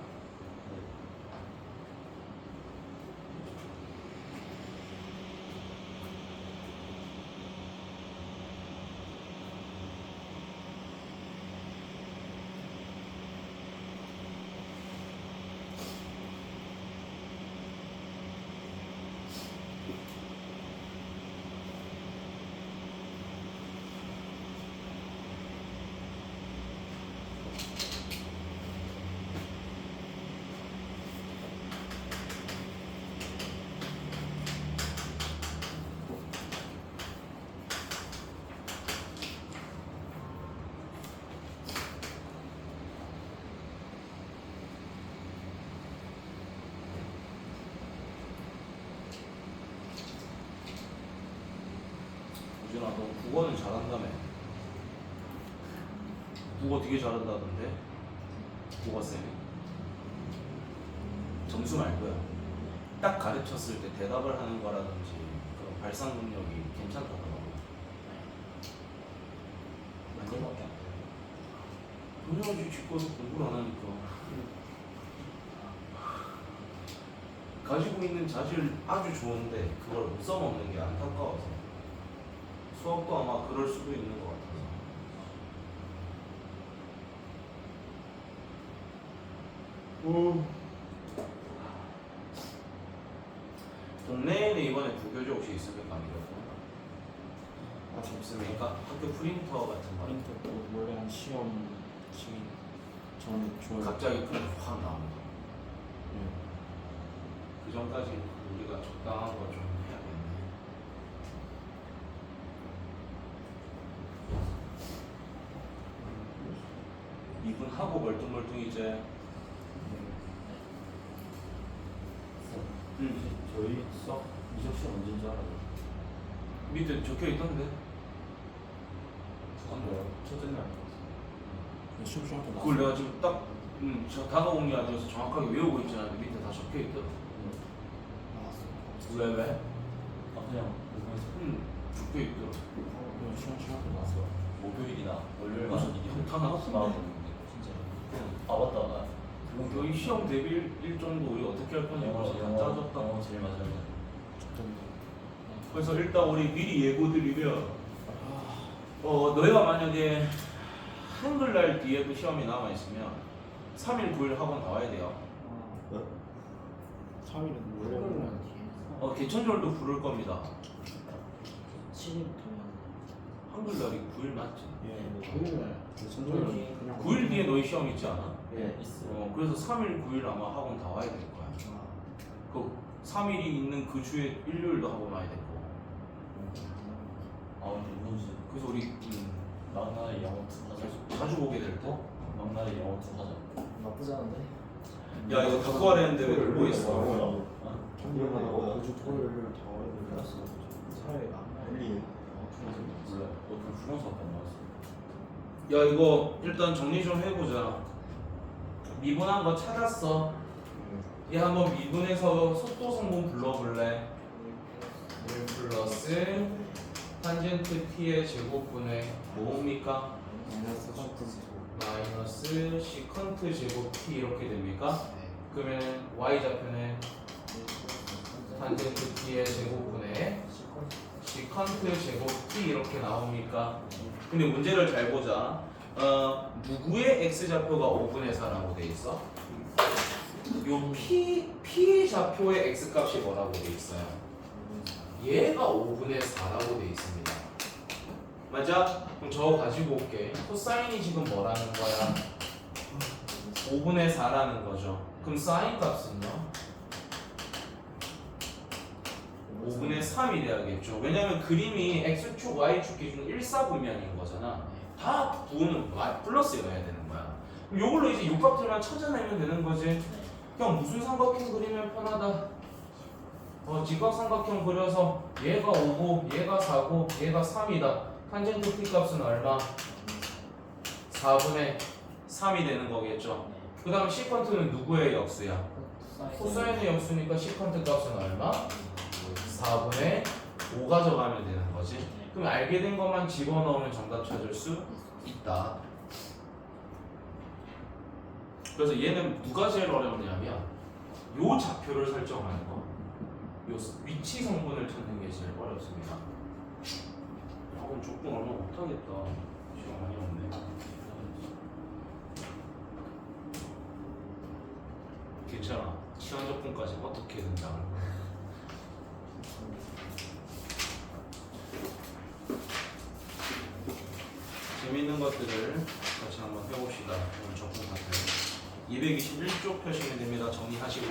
우진아, 너 국어는 잘한다며. 국어 되게 잘한다던데? 국어쌤이. 점수 말고요. 딱 가르쳤을 때 대답을 하는 거라든지 그런 발상 능력이 괜찮다더라고요. 그거밖에 안 돼요. 그래야지 직구에서 공부를 안 하니까. 가지고 있는 자질 아주 좋은데 그걸 못 써먹는 게 안타까워서. 수업도 아마 그럴 수도 있는 것 같아서. 동네에는 이번에 부교재 혹시 있습니까? 아, 없습니까? 학교 프린터 같은 거. 프린터 또 원래 한 시험 시기 저는 좋아요. 갑자기 프린터 확 나옵니다. 네. 그 전까지 우리가 적당한 거 좀 해야겠네. 이분 하고 멀뚱멀뚱 이제. 저희 수업 이적 시험 언제인 줄 알아요? 밑에 적혀 있던데. 첫째 날. 시험 시험 때 그걸 내가 지금 딱 저 다가온 게 아니어서 정확하게 외우고 있지 않은데 밑에 다 적혀 있더라고. 왜 왜? 아 그냥 그거에서 적혀 있더라고. 시험 때 나왔어. 목요일이나 월요일 무슨 다 나왔어? 진짜. 아 맞다. 여기 시험 대비 일정도 우리 어떻게 할 거냐고 영어 다 영어 짜졌다. 영어 제일 맞아요. 그래서 일단 우리 미리 예고드리면 너희가 만약에 한글날 뒤에도 시험이 남아 있으면 3일 9일 학원 다 와야 돼요. 3일은 원래 개천절도 부를 겁니다. 7일부터 한글날이 9일 맞지? 예. 9일 9일 뒤에 너희 시험 있지 않아? 예 있어요. 그래서 3일 9일 아마 학원 다 와야 될 거야. 그 3일이 있는 그 주에 일요일도 학원 와야 되고. 아 근데 이번 주 그래서 우리 막날에 영어 투 하자. 자주 보게 될 거. 막날에 영어 투 하자. 나쁘지 않은데? 야 이거 갖고 하려는데 왜 들고 있어? 그주 토요일 다 와야 돼. 차라리 홀리 몰라. 어떤 중앙수밖에 안 나왔어. 야 이거 일단 정리 좀 해보자. 미분한 거 찾았어. 얘 한번 미분해서 속도 성분 불러볼래? 1 플러스 탄젠트 t의 제곱분의 뭐입니까? 마이너스 시컨트 제곱 t 이렇게 됩니까? 그러면 y좌표는 탄젠트 t의 제곱분의 시컨트 제곱 t 이렇게 나옵니까? 근데 문제를 잘 보자. 누구의 x좌표가 5분의 4라고 돼 있어? 요 p의 좌표의 x값이 뭐라고 돼 있어요? 얘가 5분의 4라고 돼 있습니다. 맞아? 그럼 저거 가지고 올게. 코사인이 지금 뭐라는 거야? 5분의 4라는 거죠. 그럼 사인 값은요? 5분의 3이 돼야겠죠. 왜냐면 그림이 x축, y축 기준 1사분면인 거잖아. 다 부호는 플러스여야 되는 거야. 그럼 이걸로 이제 육각들만 찾아내면 되는 거지. 그냥 무슨 삼각형 그리면 편하다. 직각삼각형 그려서 얘가 5고 얘가 4고 얘가 3이다. 탄젠트 t 값은 얼마? 4분의 3이 되는 거겠죠. 그 다음에 시컨트는 누구의 역수야? 코사인의 역수니까 시컨트 값은 얼마? 4분의 5 가져가면 되는 거지. 그럼 알게 된 것만 집어넣으면 정답 찾을 수 있다. 그래서 얘는 누가 제일 어렵냐면 요 좌표를 설정하는 거, 요 위치 성분을 찾는 게 제일 어렵습니다. 그럼 조금 얼마 못하겠다. 시간 많이 없네. 괜찮아. 시간 적분까지 어떻게든 나올 거야. 재밌는 것들을 같이 한번 해봅시다. 오늘 적분 파트 221쪽 펴시면 됩니다. 정리하시고.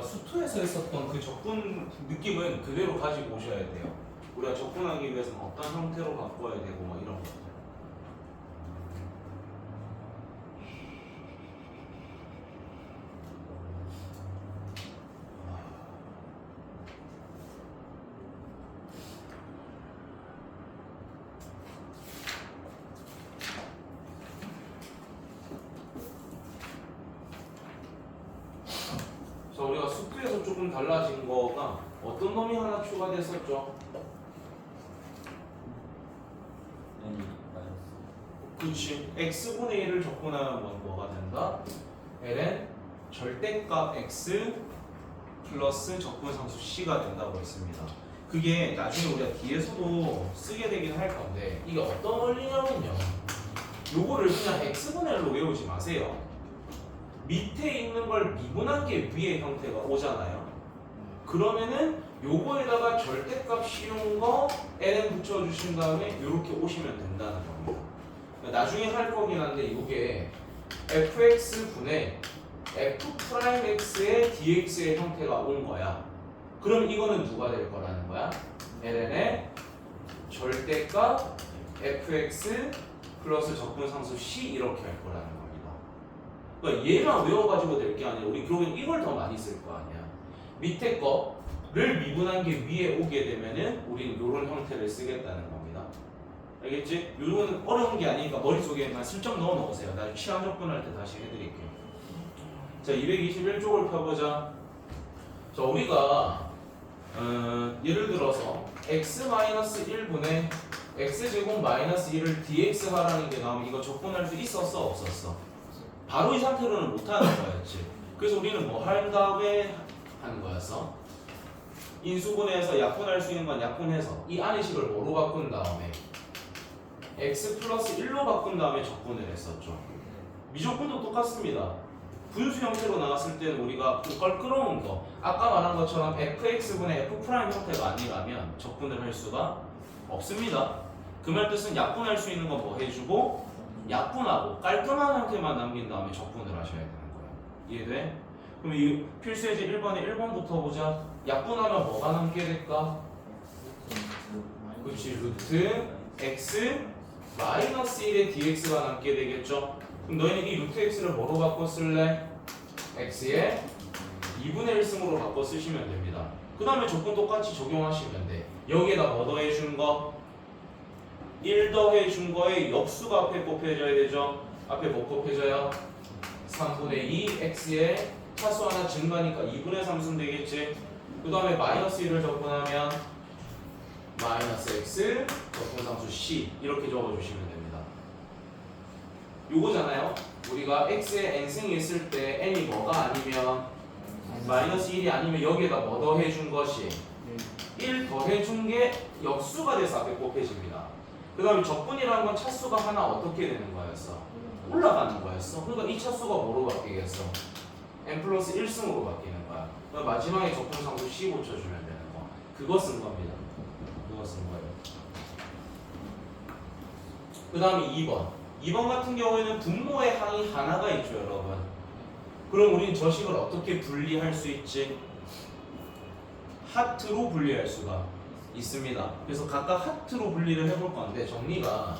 수투에서 했었던 그 적분 느낌은 그대로 가지고 오셔야 돼요. 우리가 적분하기 위해서는 어떤 형태로 바꿔야 되고 뭐 이런 것들. 자, 우리가 수투에서 조금 달라진 거가 어떤 놈이 하나 추가됐었죠? 그치. x분의 1을 적분하면 뭐가 된다? ln 절대값 x 플러스 적분상수 c가 된다고 했습니다. 그게 나중에 우리가 뒤에서도 쓰게 되긴 할 건데 이게 어떤 원리냐면요. 요거를 그냥 x분의 1로 외우지 마세요. 밑에 있는 걸 미분한 게 위의 형태가 오잖아요. 그러면은 요거에다가 절대값 씌운 거 ln 붙여주신 다음에 이렇게 오시면 된다는 겁니다. 나중에 할 거긴 한데 요게 fx분의 f'x의 dx의 형태가 온 거야. 그럼 이거는 누가 될 거라는 거야? ln의 절대값 fx 플러스 적분상수 c 이렇게 할 거라는 겁니다. 그러니까 얘만 외워가지고 될 게 아니라 우리 결국엔 이걸 더 많이 쓸 거 아니야. 밑에 거를 미분한 게 위에 오게 되면은 우리는 이런 형태를 쓰겠다는 겁니다. 알겠지? 이거는 어려운 게 아니니까 머릿속에만 슬쩍 넣어 놓으세요. 나중에 시간 적분할 때 다시 해드릴게요. 자, 221쪽을 펴보자. 자, 우리가 예를 들어서 x-1분의 x제곱 마이너스 1을 dx 하라는 게 나오면 이거 적분할 수 있었어? 없었어? 바로 이 상태로는 못하는 거였지. 그래서 우리는 뭐 한 다음에 하는 거였어? 인수분해해서 약분할 수 있는 건 약분해서 이 안의 식을 뭐로 바꾼 다음에 x 플러스 1로 바꾼 다음에 적분을 했었죠. 미적분도 똑같습니다. 분수 형태로 나왔을 때는 우리가 그걸 끌어온 거 아까 말한 것처럼 fx분의 f' 형태가 아니라면 적분을 할 수가 없습니다. 그 말 뜻은 약분할 수 있는 건 뭐 해주고 약분하고 깔끔한 형태만 남긴 다음에 적분을 하셔야 되는 거예요. 이해돼? 그럼 이 필수예제 1번에 1번부터 보자. 약분하면 뭐가 남게 될까? 그렇지. 루트 x 마이너스 1의 dx가 남게 되겠죠. 그럼 너희는 이 루트 x를 뭐로 바꿔 쓸래? x의 2분의 1승으로 바꿔 쓰시면 됩니다. 그 다음에 조건 똑같이 적용하시면 돼. 여기에다 뭐 더해준 거? 1 더해준 거에 역수가 앞에 곱해져야 되죠. 앞에 뭐 곱해져요? 3분의 2 x의 차수 하나 증가니까 2분의 3승 되겠지. 그 다음에 마이너스 1을 적분하면 마이너스 x 적분상수 c 이렇게 적어주시면 됩니다. 요거잖아요. 우리가 x에 n승이 있을 때 n이 뭐가 아니면 마이너스 1이 아니면 여기에다 뭐 더해준 것이 1 더해준 게 역수가 돼서 앞에 곱해집니다. 그 다음에 적분이라는 건 차수가 하나 어떻게 되는 거였어? 올라가는 거였어. 그러니까 이 차수가 뭐로 바뀌겠어? n 플러스 1승으로 바뀌는 거야. 그러니까 마지막에 적분상수 c 붙여주면 되는 거. 그거 쓴 겁니다. 그거 쓴 거예요. 그 다음에 2번. 2번 같은 경우에는 분모의 항이 하나가 있죠, 여러분. 그럼 우린 저 식을 어떻게 분리할 수 있지? 하트로 분리할 수가 있습니다. 그래서 각각 하트로 분리를 해볼 건데 정리가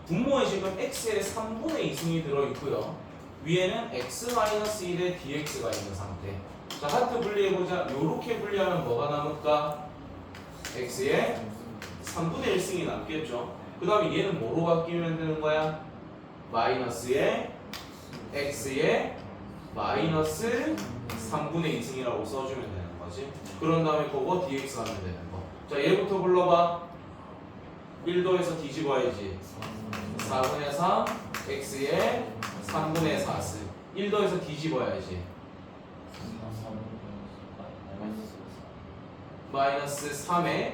분모의 식은 x에 3분의 2승이 들어있고요. 위에는 x-1의 dx가 있는 상태. 자, 하트 분리해보자. 요렇게 분리하면 뭐가 남을까? x의 3분의 1승이 남겠죠. 그 다음에 얘는 뭐로 바뀌면 되는 거야? 마이너스의 x의 마이너스 3분의 2승이라고 써주면 되는 거지. 그런 다음에 그거 dx 하면 되는 거. 자, 얘부터 불러봐. 1도에서 뒤집어야지. 4분의 3 x의 3분의 4승. 1도에서 뒤집어야지. 마이너스 3에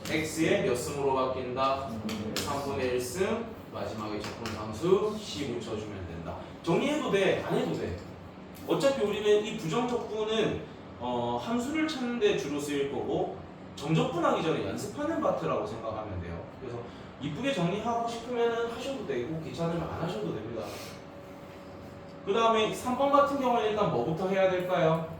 x의 몇 승으로 바뀐다? 3분의 1승. 마지막에 적분상수 c 붙여주면 된다. 정리해도 돼? 안 해도 돼? 어차피 우리는 이 부정적분은 함수를 찾는 데 주로 쓰일 거고 정적분하기 전에 연습하는 파트라고 생각하면 돼요. 그래서 이쁘게 정리하고 싶으면 하셔도 되고 귀찮으면 안 하셔도 됩니다. 그 다음에 3번 같은 경우는 일단 뭐부터 해야 될까요?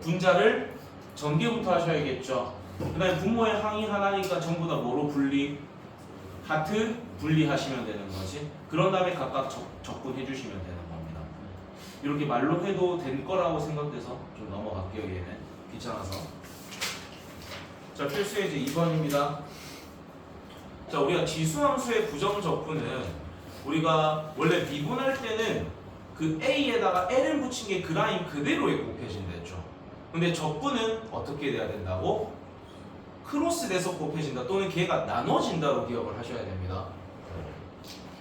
분자를 전개부터 하셔야겠죠. 그 다음에 분모의 항이 하나니까 전부 다 뭐로 분리? 하트 분리하시면 되는 거지. 그런 다음에 각각 적분해 주시면 되는 겁니다. 이렇게 말로 해도 된 거라고 생각돼서 좀 넘어갈게요. 얘는 귀찮아서. 자, 필수예제 2번입니다. 자, 우리가 지수함수의 부정적분은 우리가 원래 미분할 때는 그 A에다가 L을 붙인 게 그 라인 그대로에 곱해진댔죠. 근데 적분은 어떻게 돼야 된다고? 크로스돼서 곱해진다 또는 걔가 나눠진다로 기억을 하셔야 됩니다.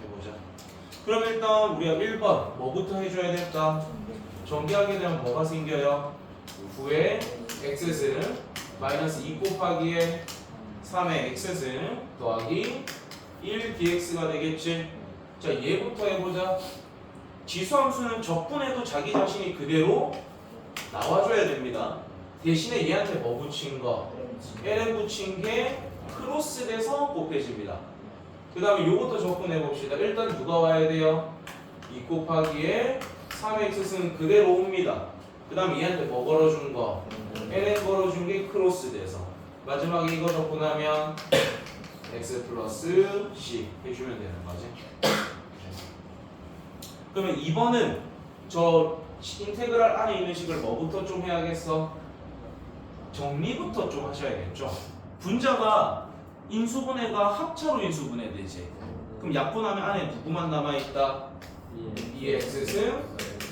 해보자. 그럼 일단 우리가 1번 뭐부터 해줘야 될까? 전개하게 되면 뭐가 생겨요? 9의 x승 마이너스 2 곱하기에 3의 x승 더하기 1 dx가 되겠지. 자, 얘부터 해보자. 지수함수는 적분해도 자기 자신이 그대로 나와줘야 됩니다. 대신에 얘한테 뭐 붙인 거? ln 붙인 게 크로스돼서 곱해집니다. 그 다음에 요것도 적분해 봅시다. 일단 누가 와야 돼요? 2 곱하기에 3x승 그대로 옵니다. 그 다음에 얘한테 뭐 걸어준 거? ln 걸어준 게 크로스돼서 마지막에 이거 적분하면 x 플러스 c 해주면 되는 거지. 그러면 2번은 저 인테그랄 안에 있는 식을 뭐부터 좀 해야겠어? 정리부터 좀 하셔야겠죠. 분자가 인수분해가 합차로 인수분해되지. 그럼 약분하면 안에 누구만 남아있다? 2x승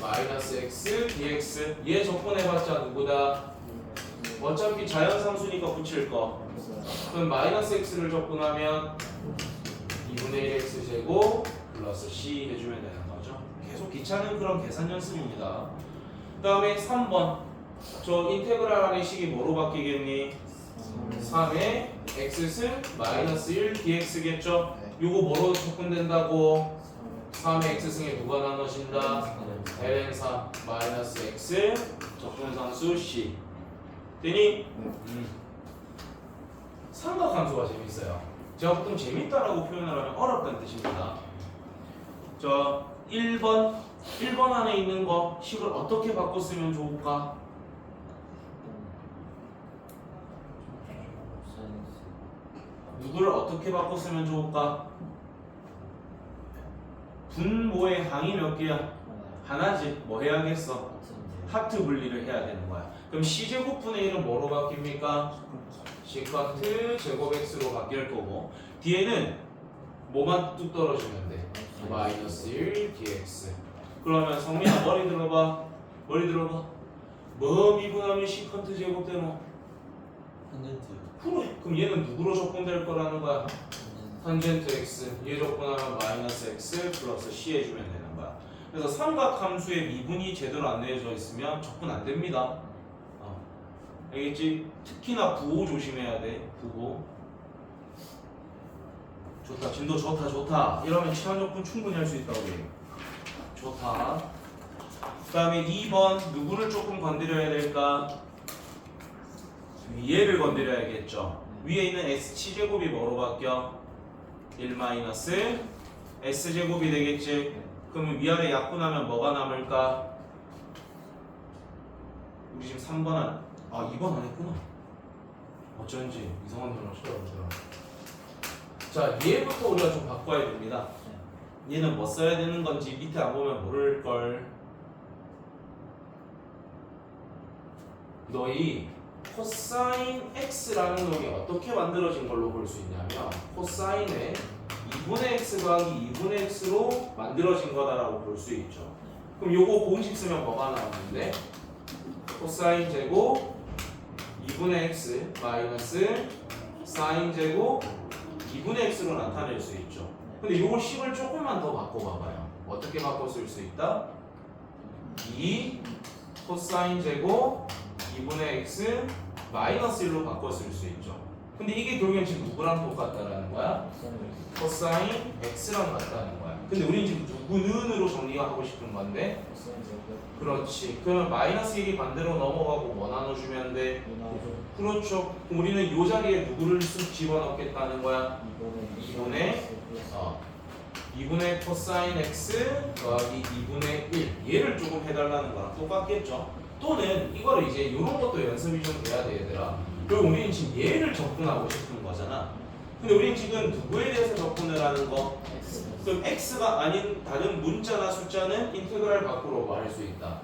마이너스 x dx. 얘 적분해봤자 누구다? 어차피 자연상수니까 붙일 거. 그럼 마이너스 x를 적분하면 2분의 1 x제곱 플러스 c 해주면 되는 거죠. 계속 귀찮은 그런 계산 연습입니다. 그 다음에 3번. 저 인테그랄 안의 식이 뭐로 바뀌겠니? 3의 x승 마이너스 1 dx겠죠? 요거 뭐로 적분된다고? 3의 x승에 누가 나눠진다? ln3 마이너스 x 적분상수 c 되니? 삼각함수가 재밌어요. 제가 보통 재밌다라고 표현을 하면 어렵다는 뜻입니다. 저 1번 안에 있는 거 식을 어떻게 바꿔 쓰면 좋을까? 누구를 어떻게 바꿔 쓰면 좋을까? 분모의 항이 몇 개야? 하나지. 뭐 해야겠어? 하트 분리를 해야 되는 거야. 그럼 c제곱분의 1은 뭐로 바뀝니까? 시컨트 제곱 x로 바뀔 거고 뒤에는 뭐만 뚝 떨어지면 돼? 마이너스 1 dx. 그러면 성민아 머리 들어봐. 뭐 미분하면 시컨트 제곱되노? 그래. 그럼 얘는 누구로 적분될 거라는 거야? 탄젠트 x. 얘 적분하면 마이너스 x 플러스 c 해주면 되는 거야. 그래서 삼각함수의 미분이 제대로 안 내려져 있으면 적분 안 됩니다. 알겠지? 특히나 부호 조심해야 돼. 부호. 좋다. 진도 좋다. 이러면 치환적분 충분히 할 수 있다고 해. 좋다. 그 다음에 2번 누구를 조금 건드려야 될까? 위에를 건드려야겠죠. 위에 있는 x제곱이 뭐로 바뀌어? 1 마이너스 s제곱이 되겠지. 그러면 위아래 약분하면 뭐가 남을까? 우리 지금 3번 2번 안 했구나. 어쩐지 이상한 놈을 시켜보더라. 자, 얘부터 우리가 좀 바꿔야 됩니다. 얘는 뭐 써야 되는 건지 밑에 안 보면 모를걸. 너희 코사인 x라는 놈이 어떻게 만들어진 걸로 볼 수 있냐면 코사인의 2분의 x 더하기 2분의 x로 만들어진 거다라고 볼 수 있죠. 그럼 요거 공식 쓰면 뭐가 나오는데 코사인 제곱 2분의 x 마이너스 사인 제곱 2분의 x로 나타낼 수 있죠. 근데 요거 식을 조금만 더 바꿔봐봐요. 어떻게 바꿔 쓸 수 있다? 2 코사인 제곱 2분의 x 마이너스 1로 바꿔 쓸 수 있죠. 근데 이게 결국엔 지금 누구랑 똑같다라는 거야? 코사인 x랑 같다는 거야. 근데 우리는 지금 누구는으로 정리하고 싶은 건데 그렇지. 그러면 마이너스 1이 반대로 넘어가고 뭐 나눠주면 돼? 그렇죠. 그럼 우리는 요 자리에 누구를 쓱 집어넣겠다는 거야? 2분의 코사인 x 더하기 2분의 1 얘를 조금 해달라는 거랑 똑같겠죠. 또는 이거를 이제 이런 것도 연습이 좀 돼야 돼 얘들아. 그리고 우리는 지금 얘를 접근하고 싶은 거잖아. 근데 우리는 지금 누구에 대해서 접근을 하는 거? 그럼 x가 아닌 다른 문자나 숫자는 인테그랄 밖으로 뭐 할 수 있다.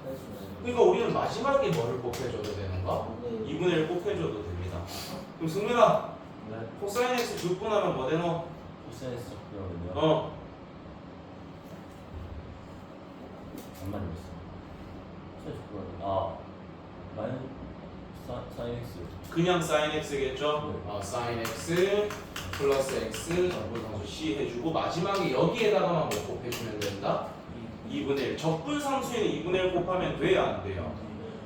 그러니까 우리는 마지막에 뭐를 곱해줘도 되는 거? 2분의 1 곱해줘도 됩니다. 그럼 승민아 네. 코사인 x 죽분하면 뭐 되노? 코사인 x 적분하면요. 잠깐만요. 코사인 적분하면 마이너스 사인 x. 그냥 sin x겠죠? 네. sin x 플러스 x 적분상수 c 해주고 마지막에 여기에다가만 뭐 곱해주면 된다? 2분의 1 적분상수에는 2분의 1 곱하면 돼야 안 돼요?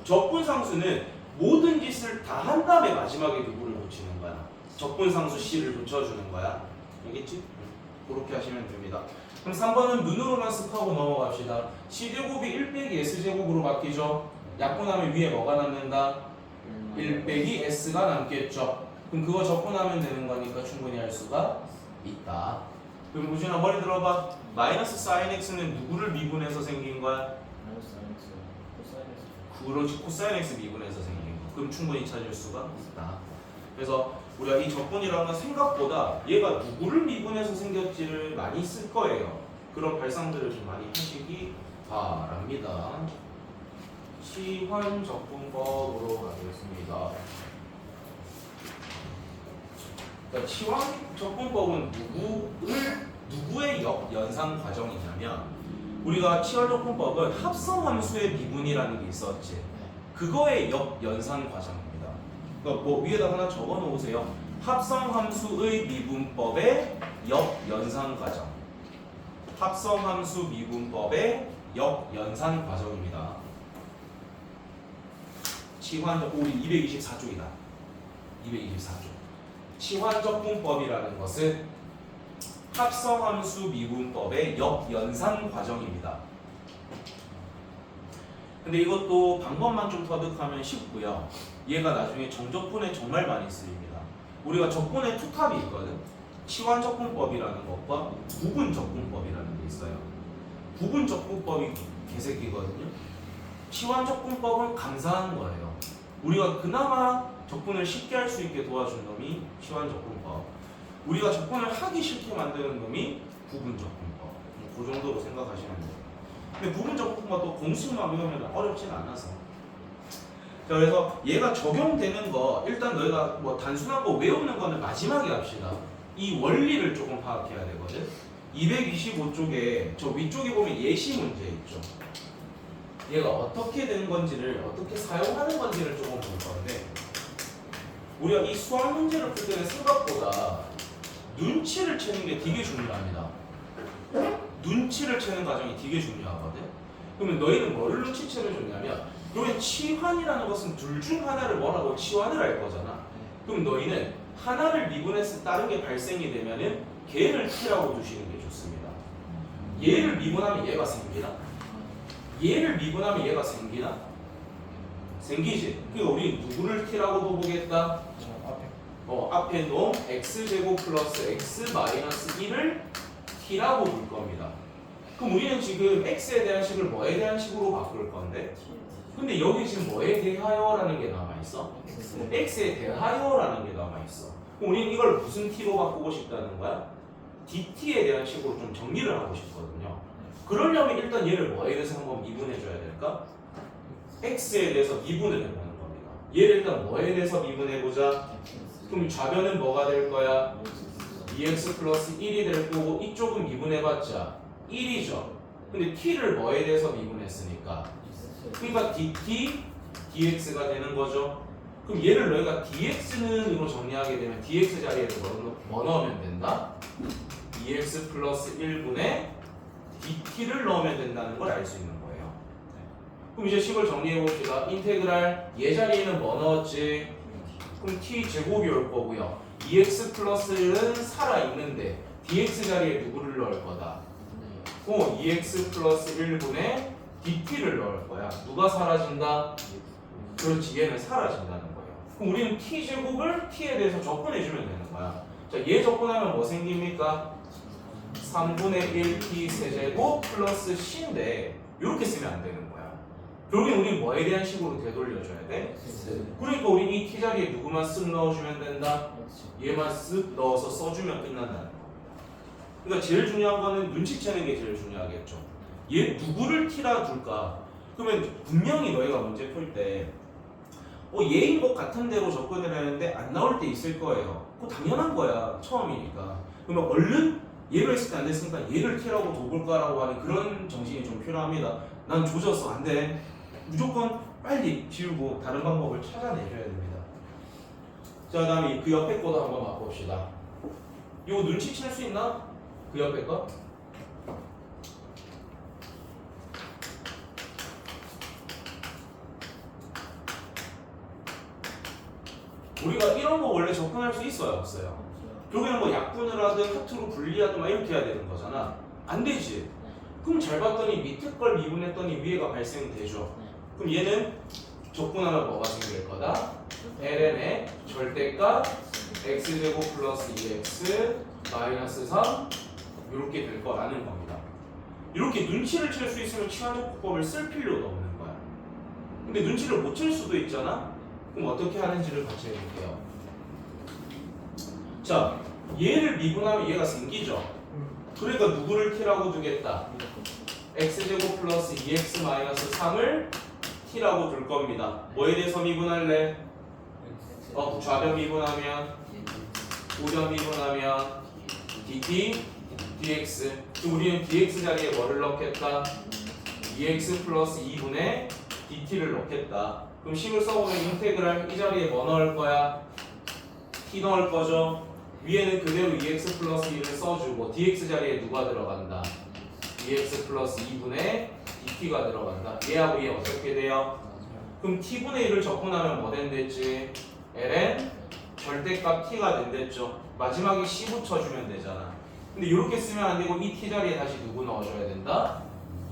적분상수는 모든 짓을 다 한 다음에 마지막에 누구를 붙이는 거야? 적분상수 c를 붙여주는 거야. 알겠지? 그렇게 하시면 됩니다. 그럼 3번은 눈으로만 습하고 넘어갑시다. c제곱이 1 빼기 s제곱으로 바뀌죠? 약분하면 위에 뭐가 남는다? 1 빼기 s가 남겠죠. 그럼 그거 적분하면 되는 거니까 충분히 할 수가 있다. 그럼 우진아 머리 들어봐. 마이너스 사인 x는 누구를 미분해서 생긴 거야? 그렇지. 코사인 x 미분해서 생긴 거. 그럼 충분히 찾을 수가 있다. 그래서 우리가 이 적분이라는 건 생각보다 얘가 누구를 미분해서 생겼지를 많이 쓸 거예요. 그런 발상들을 좀 많이 하시기 바랍니다. 치환 적분법으로 가겠습니다. 그러니까 치환 적분법은 누구의 연산 과정이냐면 우리가 치환 적분법은 합성함수의 미분이라는 게 있었지. 그거의 연산 과정입니다. 그러니까 뭐 위에다 하나 적어 놓으세요. 합성함수의 미분법의 역연산 과정. 합성함수 미분법의 역연산 과정입니다. 치환적 우리 224쪽이다. 224쪽. 치환적분법이라는 것은 합성함수 미분법의 역연산 과정입니다. 근데 이것도 방법만 좀 터득하면 쉽고요. 얘가 나중에 정적분에 정말 많이 쓰입니다. 우리가 적분에 투탑이 있거든. 치환적분법이라는 것과 부분적분법이라는 게 있어요. 부분적분법이 개새끼거든요. 치환적분법은 감사한 거예요. 우리가 그나마 적분을 쉽게 할 수 있게 도와준 놈이 치환적분법. 우리가 적분을 하기 싫게 만드는 놈이 부분적분법. 그 정도로 생각하시면 돼요. 근데 부분적분법도 공식만 외우면 어렵진 않아서. 자, 그래서 얘가 적용되는 거 일단 너희가 뭐 단순한 거 외우는 거는 마지막에 합시다. 이 원리를 조금 파악해야 되거든. 225쪽에 저 위쪽에 보면 예시 문제 있죠. 얘가 어떻게 된 건지를 어떻게 사용하는 건지를 조금 볼 건데 우리가 이 수학 문제를 풀 때는 생각보다 눈치를 채는 게 되게 중요합니다. 눈치를 채는 과정이 되게 중요하거든. 그러면 너희는 뭐를 눈치채면 좋냐면 여기 치환이라는 것은 둘 중 하나를 뭐라고 치환을 할 거잖아. 그럼 너희는 하나를 미분해서 다른 게 발생이 되면은 걔를 t라고 두시는 게 좋습니다. 얘를 미분하면 얘가 생기나? 얘를 미분하면 얘가 생기나? 생기지. 그러니까 우리 누구를 t라고도 보겠다? 앞에 놓은 x제곱 플러스 x 마이너스 1을 t라고 볼 겁니다. 그럼 우리는 지금 x에 대한 식을 뭐에 대한 식으로 바꿀 건데? 근데 여기 지금 뭐에 대하여라는 게 남아있어? x에 대하여라는 게 남아있어. 그럼 우리는 이걸 무슨 t로 바꾸고 싶다는 거야? dt에 대한 식으로 좀 정리를 하고 싶거든요. 그러려면 일단 얘를 뭐에 대해서 한번 미분해줘야 될까? x에 대해서 미분을 해보는 겁니다. 얘를 일단 뭐에 대해서 미분해보자. 그럼 좌변은 뭐가 될 거야? 2x 플러스 1이 될 거고 이쪽은 미분해봤자 1이죠. 근데 t를 뭐에 대해서 미분했으니까 그러니까 dt dx가 되는 거죠. 그럼 얘를 너희가 dx는으로 정리하게 되면 dx 자리에 뭐 넣으면 된다? 2x 플러스 1분의 dt를 넣으면 된다는 걸 알 수 있는 거예요. 그럼 이제 식을 정리해 봅시다. 인테그랄 얘 자리에는 뭐 넣었지? 그럼 t 제곱이 올 거고요. 2x 플러스는 살아있는데 dx 자리에 누구를 넣을 거다? 2x 플러스 1분의 dt를 넣을 거야. 누가 사라진다? 그렇지, 얘는 사라진다는 거예요. 그럼 우리는 t 제곱을 t에 대해서 접근해주면 되는 거야. 자, 얘 접근하면 뭐 생깁니까? 3분의 1t 세제곱 플러스 c인데 이렇게 쓰면 안 되는 거야. 결국엔 우리 뭐에 대한 식으로 되돌려줘야 돼? 그러니까 우리 이 t 자리에 누구만 쓱 넣어주면 된다? 얘만 쓱 넣어서 써주면 끝난다는 겁니다. 그러니까 제일 중요한 거는 눈치채는 게 제일 중요하겠죠. 얘 누구를 t라 둘까? 그러면 분명히 너희가 문제 풀 때 얘인 것 같은 대로 접근을 하는데 안 나올 때 있을 거예요. 그거 당연한 거야. 처음이니까. 그러면 얼른 얘로 했을 때 안 됐으니까 얘를 t라고 둬볼까라고 하는 그런 정신이 좀 필요합니다. 난 조졌어. 안 돼. 무조건 빨리 지우고 다른 방법을 찾아내줘야 됩니다. 자, 다음에 그 옆에 거도 한번 바꿔봅시다. 이거 눈치챌 수 있나? 그 옆에 거? 우리가 이런 거 원래 접근할 수 있어요? 없어요? 결국에는 뭐 약분을 하든 카트로 분리하든 막 이렇게 해야 되는 거잖아. 안 되지. 그럼 잘 봤더니 밑에 걸 미분했더니 위에가 발생되죠. 그럼 얘는 접근하면 뭐가 생길 거다? ln의 절대값 x제곱 플러스 2x 마이너스 3 이렇게 될 거라는 겁니다. 이렇게 눈치를 챌 수 있으면 치환적분법을 쓸 필요도 없는 거야. 근데 눈치를 못 챌 수도 있잖아? 그럼 어떻게 하는지를 같이 해볼게요. 자, 얘를 미분하면 얘가 생기죠? 그러니까 누구를 t라고 두겠다? x제곱 플러스 2x 마이너스 3을 t라고 둘 겁니다. 뭐에 대해서 미분할래? 좌변 미분하면 우변 미분하면 dt, dx. 그럼 우리는 dx 자리에 뭐를 넣겠다? 2x 플러스 2분의 dt를 넣겠다. 그럼 식을 써보면 인테그랄 이 자리에 뭐 넣을 거야? t 넣을 거죠? 위에는 그대로 2x 플러스 1을 써주고 dx 자리에 누가 들어간다? 2x 플러스 2분의 dt가 들어간다. 얘하고 얘 어떻게 돼요? 그럼 t분의 1을 적분하면 뭐 된댔지? ln 절대값 t가 된댔죠. 마지막에 c 붙여주면 되잖아. 근데 이렇게 쓰면 안 되고 이 t 자리에 다시 누구 넣어줘야 된다?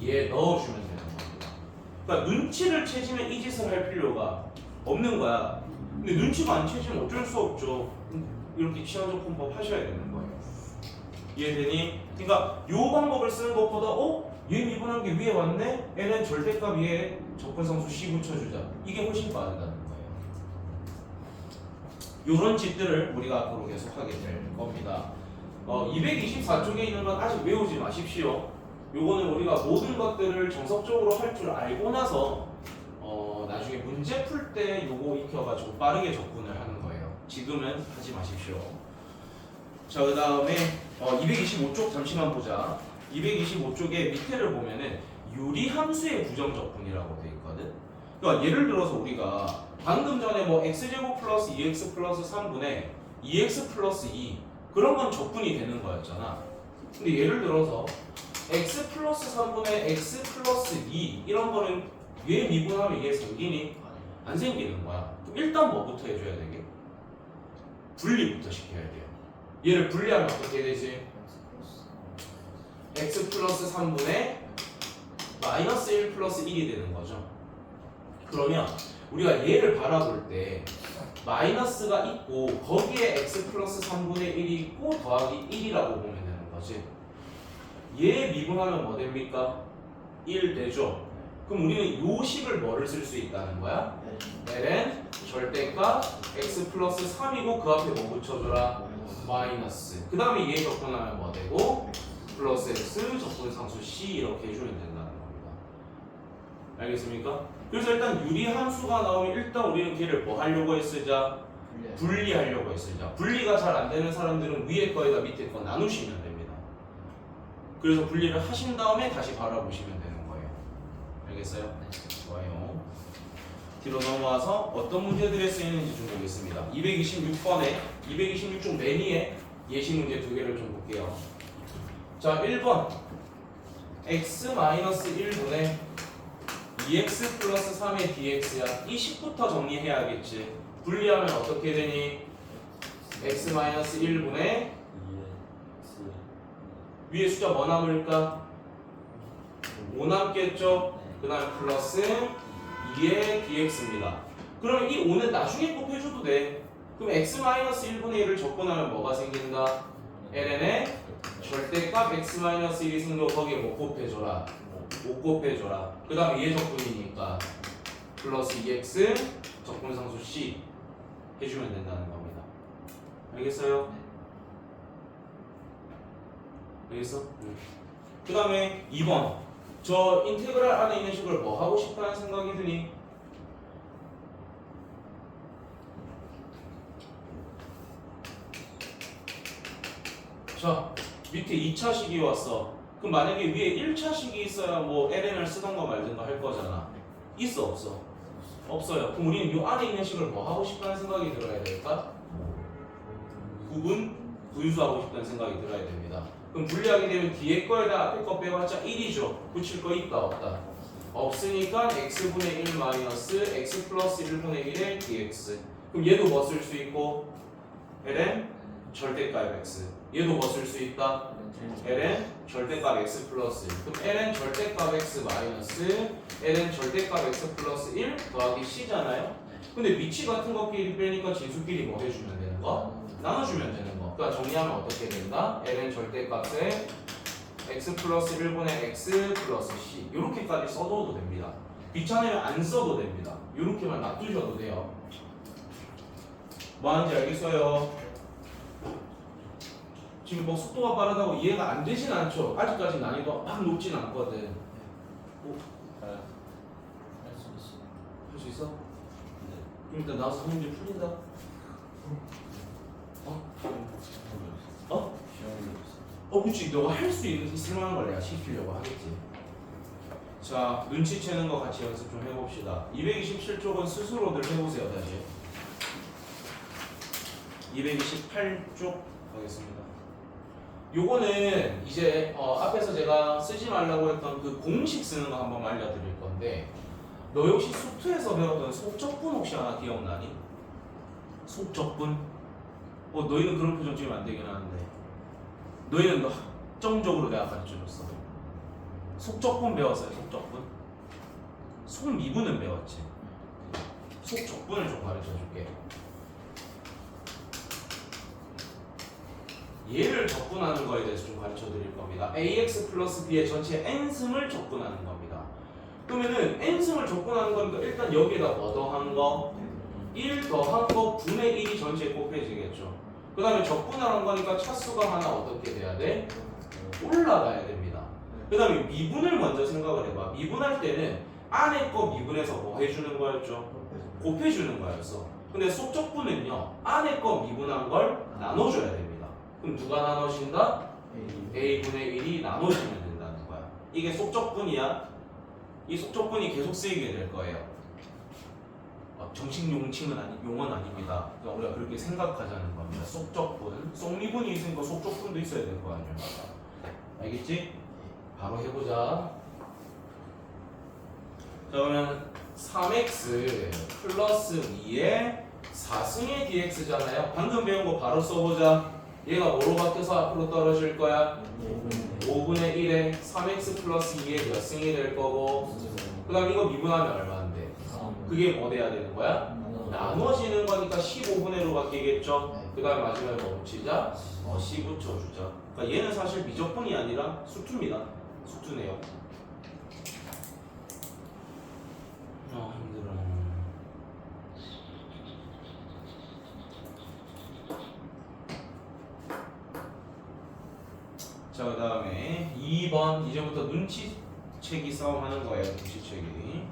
얘 넣어주면 되는 겁니다. 그러니까 눈치를 채지면 이 짓을 할 필요가 없는 거야. 근데 눈치가 안 채지면 어쩔 수 없죠. 이렇게 치환적분법 하셔야 되는 거예요. 이해되니? 그러니까 이 방법을 쓰는 것보다 얘 미분한 게 위에 왔네? ln 절대값 위에 접근상수 c 붙여주자. 이게 훨씬 빠르다는 거예요. 이런 짓들을 우리가 앞으로 계속 하게 될 겁니다. 224쪽에 있는 건 아직 외우지 마십시오. 요거는 우리가 모든 것들을 정석적으로 할 줄 알고 나서 나중에 문제 풀 때 요거 익혀가지고 빠르게 접근을 하는 거예요. 지금은 하지 마십시오. 자, 그 다음에 225쪽 잠시만 보자. 225쪽에 밑에를 보면은 유리함수의 부정적분이라고 돼 있거든. 그러니까 예를 들어서 우리가 방금 전에 뭐 x제곱 플러스 2x 플러스 3분의 2x 플러스 2 그런 건 적분이 되는 거였잖아. 근데 예를 들어서 x 플러스 3분의 x 플러스 2 이런 거는 얘 미분하면 이게 생기니? 안 생기는 거야. 그럼 일단 뭐부터 해줘야 되게? 분리부터 시켜야 돼요. 얘를 분리하면 어떻게 되지? x 플러스 3분의 마이너스 1 플러스 1이 되는 거죠. 그러면 우리가 얘를 바라볼 때 마이너스가 있고 거기에 x 플러스 3분의 1이 있고 더하기 1이라고 보면 되는 거지. 얘 미분하면 뭐 됩니까? 1 되죠. 그럼 우리는 요 식을 뭐를 쓸 수 있다는 거야? ln 절대값 x 플러스 3이고 그 앞에 뭐 붙여줘라? 마이너스. 그 다음에 얘 적분하면 뭐 되고? 플러스 x 적분상수 c 이렇게 해주면 된다는 겁니다. 알겠습니까? 그래서 일단 유리함수가 나오면 일단 우리는 걔를 뭐 하려고 했으자? 분리하려고 했으자. 분리가 잘 안 되는 사람들은 위에 거에다 밑에 거 나누시면 됩니다. 그래서 분리를 하신 다음에 다시 바라보시면 되는 거예요. 알겠어요? 좋아요. 뒤로 넘어와서 어떤 문제들에 쓰이는지 좀 보겠습니다. 226번에 226쪽 매니에 예시 문제 두 개를 좀 볼게요. 자, 1번 x-1분의 2x 플러스 3의 dx야. 이 10부터 정리해야겠지. 분리하면 어떻게 되니? x-1분의 2x 위에 숫자 뭐 남을까? 5 남겠죠? 그 다음에 플러스 2의 dx입니다. 그럼 이 5는 나중에 곱해줘도 돼. 그럼 x-1분의 1을 적분하면 뭐가 생긴다? ln의 절대값 x-1이 생겨. 거기에 뭐 곱해줘라? 5 곱해줘라. 그 다음에 얘 적분이니까 플러스 2x 적분상수 c 해주면 된다는 겁니다. 알겠어요? 알겠어? 그 다음에 2번 저 인테그랄 안에 있는 식을 뭐 하고 싶다는 생각이 드니? 자, 밑에 2차식이 왔어. 그럼 만약에 위에 1차식이 있어야 뭐 ln을 쓰던가 말든가 할 거잖아. 있어 없어? 없어요. 그럼 우리는 이 안에 있는 식을 뭐 하고 싶다는 생각이 들어야 될까? 분수하고 싶다는 생각이 들어야 됩니다. 그럼 분리하게 되면 뒤에 거에다 앞에 거 빼봤자 1이죠. 붙일 거 있다 없다? 없으니까 x분의 1 마이너스 x 플러스 1분의 1의 dx. 그럼 얘도 뭐 쓸 수 있고? ln 절대값 x. 얘도 뭐 쓸 수 있다? ln 절대값 x 플러스 1. 그럼 ln 절대값 x 마이너스 ln 절대값 x 플러스 1 더하기 c잖아요. 근데 위치 같은 것끼리 빼니까 진수끼리 뭐 해주면 되는 거? 나눠주면 되는 거. 그러니까 정리하면 어떻게 된다? ln 절대값에 x 플러스 1분의 x 플러스 c 이렇게까지 써도 됩니다. 귀찮으면 안 써도 됩니다. 이렇게만 놔두셔도 돼요. 뭐 하는지 알겠어요? 지금 뭐 속도가 빠르다고 이해가 안 되진 않죠. 아직까지 난이도가 막 높진 않거든. 할 수 있어. 할 수 있어? 네. 그럼 일단 나와서 한 문제 풀린다. 어? 그치. 너가 할 수 있을 만한 걸 내가 시키려고 하겠지. 자, 눈치채는 거 같이 연습 좀 해봅시다. 227쪽은 스스로들 해보세요, 다시. 228쪽 가겠습니다. 요거는 이제 앞에서 제가 쓰지 말라고 했던 그 공식 쓰는 거 한번 알려드릴 건데, 너 역시 수투에서 배웠던 속적분 혹시 하나 기억나니? 속적분? 너희는 그런 표정 지으면 안 되긴 하는데, 너희는 너 확정적으로 내가 가르쳐줬어. 속적분 배웠어요, 속적분? 속미분은 배웠지. 속적분을 좀 가르쳐줄게. 얘를 적분하는 거에 대해서 좀 가르쳐 드릴 겁니다. ax 플러스 b의 전체 n승을 적분하는 겁니다. 그러면은 n승을 적분하는 거니까 일단 여기에다 뭐 더한 거? 1 더한 거 분의 1이 전체에 곱해지겠죠. 그 다음에 적분하는 거니까 차수가 하나 어떻게 돼야 돼? 올라가야 됩니다. 그 다음에 미분을 먼저 생각을 해봐. 미분할 때는 안에 거 미분해서 뭐 해주는 거였죠? 곱해주는 거였어. 근데 속적분은요, 안에 거 미분한 걸 나눠줘야 됩니다. 그럼 누가 나눠진다? a분의 1이 나눠지면 된다는 거야. 이게 속적분이야. 이 속적분이 계속 쓰이게 될 거예요. 정식 용어는 아닙니다. 그러니까 우리가 그렇게 생각하자는 겁니다. 속적분, 속미분이 있으니까 속적분도 있어야 될 거 아니야. 알겠지? 바로 해보자. 자, 그러면 3x 플러스 2의 4승의 dx잖아요. 방금 배운 거 바로 써보자. 얘가 뭐로 바뀌어서 앞으로 떨어질 거야? 5분의 1에 3x 플러스 2의 몇 승이 될 거고, 그 다음 이거 미분하면 얼마인데? 그게 뭐 돼야 되는 거야? 나눠지는 거니까 15분의 1로 바뀌겠죠? 그 다음 마지막에 뭐 붙이자? C 붙여주자. 그러니까 얘는 사실 미적분이 아니라 수투입니다. 수투네요. 힘들어. 자, 그 다음에 2번. 이제부터 눈치채기 싸움 하는 거예요. 눈치채기.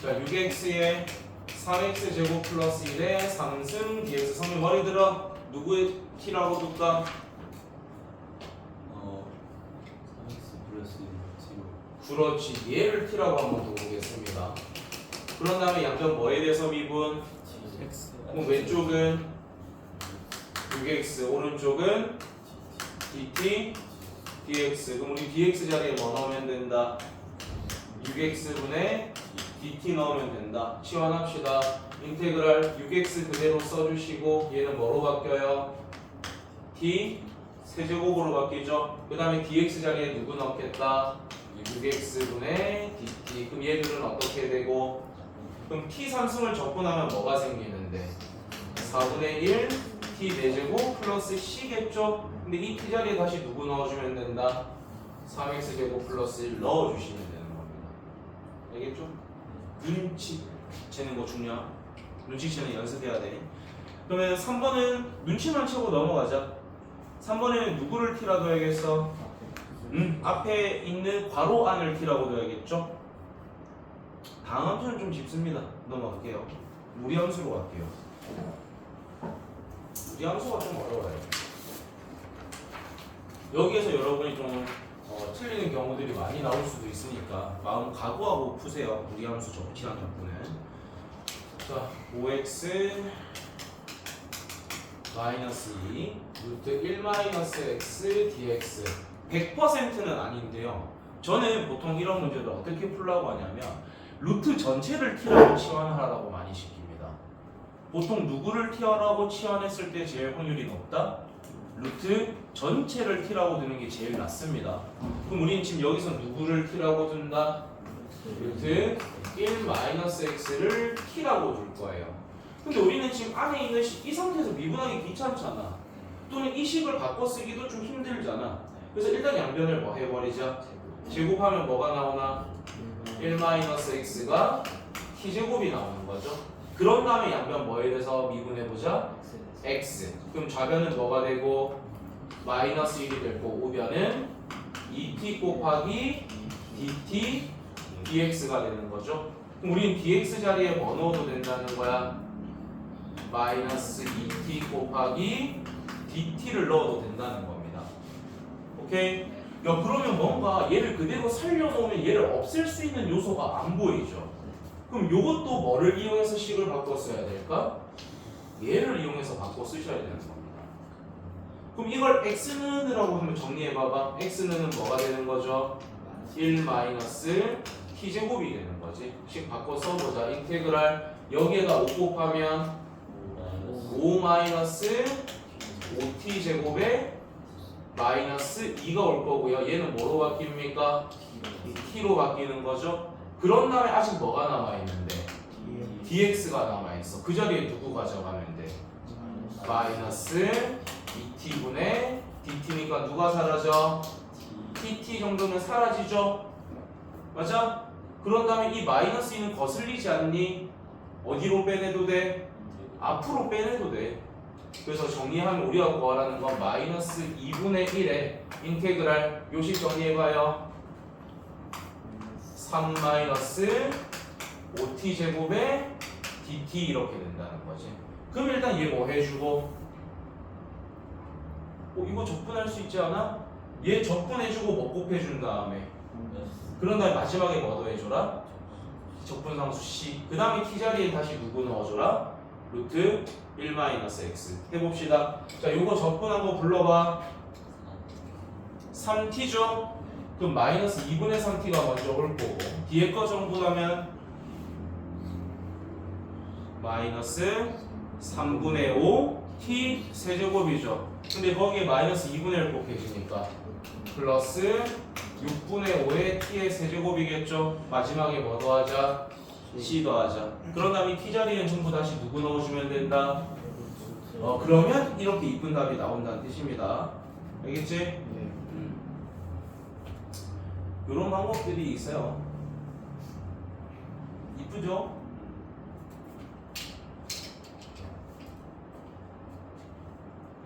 자 6x에 3x 제곱 플러스 1에 3승 dx 성민 머리 들어 누구의 t라고 둘까? 3x 플러스 0 그렇지 얘를 t라고 한번 두고보겠습니다. 그런 다음에 양변 뭐에 대해서 미분? X 그럼 왼쪽은 6x 오른쪽은 dt dx 그럼 우리 dx 자리에 뭐 넣으면 된다? 6x분의 dt 넣으면 된다. 치환합시다. 인테그랄 6x 그대로 써주시고 얘는 뭐로 바뀌어요? t 세제곱으로 바뀌죠. 그 다음에 dx 자리에 누구 넣겠다? 6x분의 dt 그럼 얘들은 어떻게 되고 그럼 t 3승을 적분하면 뭐가 생기는데 4분의 1 t 4제곱 플러스 c겠죠. 근데 이 t 자리에 다시 누구 넣어주면 된다? 3x 제곱 플러스 1 넣어주시면 되는 겁니다. 알겠죠? 눈치채는 거 중요함. 눈치채는 연습해야 돼. 그러면 3번은 눈치만 채고 넘어가자. 3번에는 누구를 t라 둬야겠어? 앞에 있는 괄호 안을 t라고 둬야겠죠? 다음 함수는 좀 쉽습니다. 넘어갈게요. 무리함수로 갈게요. 무리함수가 좀 어려워요. 여기에서 여러분이 좀 틀리는 경우들이 많이 나올 수도 있으니까 마음 각오하고 푸세요. 무리함수 적지한 적분은. 자, 5x 마이너스 2 루트 1 마이너스 x dx 100%는 아닌데요. 저는 보통 이런 문제를 어떻게 풀라고 하냐면 루트 전체를 t라고 치환하라고 많이 시킵니다. 보통 누구를 t라고 치환했을 때 제일 확률이 높다? 루트 전체를 t라고 두는 게 제일 낫습니다. 그럼 우리는 지금 여기서 누구를 t라고 둔다? 루트 1 마이너스 x를 t라고 둘 거예요. 근데 우리는 지금 안에 있는 이 상태에서 미분하기 귀찮잖아. 또는 이 식을 바꿔 쓰기도 좀 힘들잖아. 그래서 일단 양변을 뭐 해버리자. 제곱하면 뭐가 나오나? 1 마이너스 x가 t제곱이 나오는 거죠. 그런 다음에 양변 뭐에 대해서 미분해보자? x. 그럼 좌변은 뭐가 되고? 마이너스 1이 될 거고 우변은 2t 곱하기 dt dx가 되는 거죠. 그럼 우리는 dx 자리에 뭐 넣어도 된다는 거야? 마이너스 2t 곱하기 dt를 넣어도 된다는 겁니다. 오케이? 야 그러면 뭔가 얘를 그대로 살려놓으면 얘를 없앨 수 있는 요소가 안 보이죠. 그럼 요것도 뭐를 이용해서 식을 바꿔 써야 될까? 얘를 이용해서 바꿔 쓰셔야 되는 겁니다. 그럼 이걸 x는이라고 하면 정리해봐봐. x는 뭐가 되는 거죠? 1 마이너스 t제곱이 되는 거지. 식 바꿔 써보자. 인테그랄 여기에다 5 곱하면 5 마이너스 5t 제곱에 마이너스 2가 올 거고요. 얘는 뭐로 바뀝니까? t로 바뀌는 거죠. 그런 다음에 아직 뭐가 남아있는데? dx가 남아있어. 그 자리에 누구 가져가면 돼? 마이너스 2t분의 dt니까 누가 사라져? tt 정도면 사라지죠? 맞아? 그런 다음에 이 마이너스 2는 거슬리지 않니? 어디로 빼내도 돼? 앞으로 빼내도 돼. 그래서 정리하면 우리가 구하라는 건 마이너스 2분의 1에 인테그랄 요식 정리해봐요. 3 마이너스 5t 제곱에 dt 이렇게 된다는 거지. 그럼 일단 얘 뭐 해주고 이거 적분할 수 있지 않아? 얘 적분해주고 뭐 곱해준 다음에 그런 다음에 마지막에 뭐 더해줘라? 적분상수 c. 그 다음에 t 자리에 다시 누구 넣어줘라? 루트 1-x 해봅시다. 자 요거 적분한 거 불러봐. 3t죠? 그럼 마이너스 2분의 3t가 먼저 올 거고 뒤에 거 정분하면 마이너스 3분의 5 t 세제곱이죠. 근데 거기에 마이너스 2분의 1 곱해지니까 플러스 6분의 5의 t의 세제곱이겠죠. 마지막에 뭐 더하자? c 더하자. 그런 다음에 t 자리엔 전부 다시 누구 넣어주면 된다? 그러면 이렇게 이쁜 답이 나온다는 뜻입니다. 알겠지? 이런 방법들이 있어요. 이쁘죠?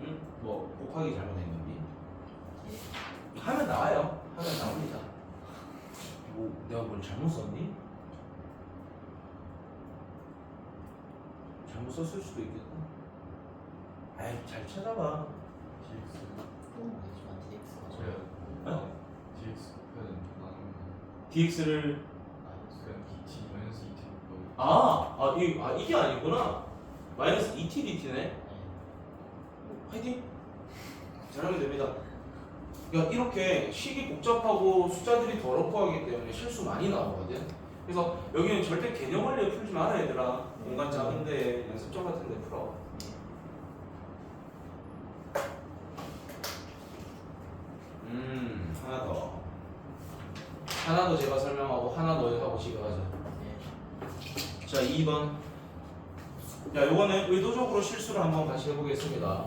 응? 뭐 곱하기 잘못했는지 하면 나와요. 하면 나옵니다. 뭐 내가 뭘 잘못 썼니? 썼을 수도 있겠다. 아이 잘 찾아봐. DX 너무 많지만 DX가 그래 어? DX 표현 나누면 dx를 그냥 DT 마이너스 2t 이게 아니구나. 마이너스 2t dt네. 네. 화이팅! 잘하면 됩니다. 그러니까 이렇게 식이 복잡하고 숫자들이 더럽고 하기 때문에 실수 많이 나오거든. 그래서 여기는 절대 개념 원리에 풀지 마라 얘들아. 공간 작은데 연습장 같은 데 풀어. 하나 더. 하나 더 제가 설명하고 하나 더 하고 집에 가자. 네. 자 2번. 자 요거는 의도적으로 실수를 한번 같이 해보겠습니다.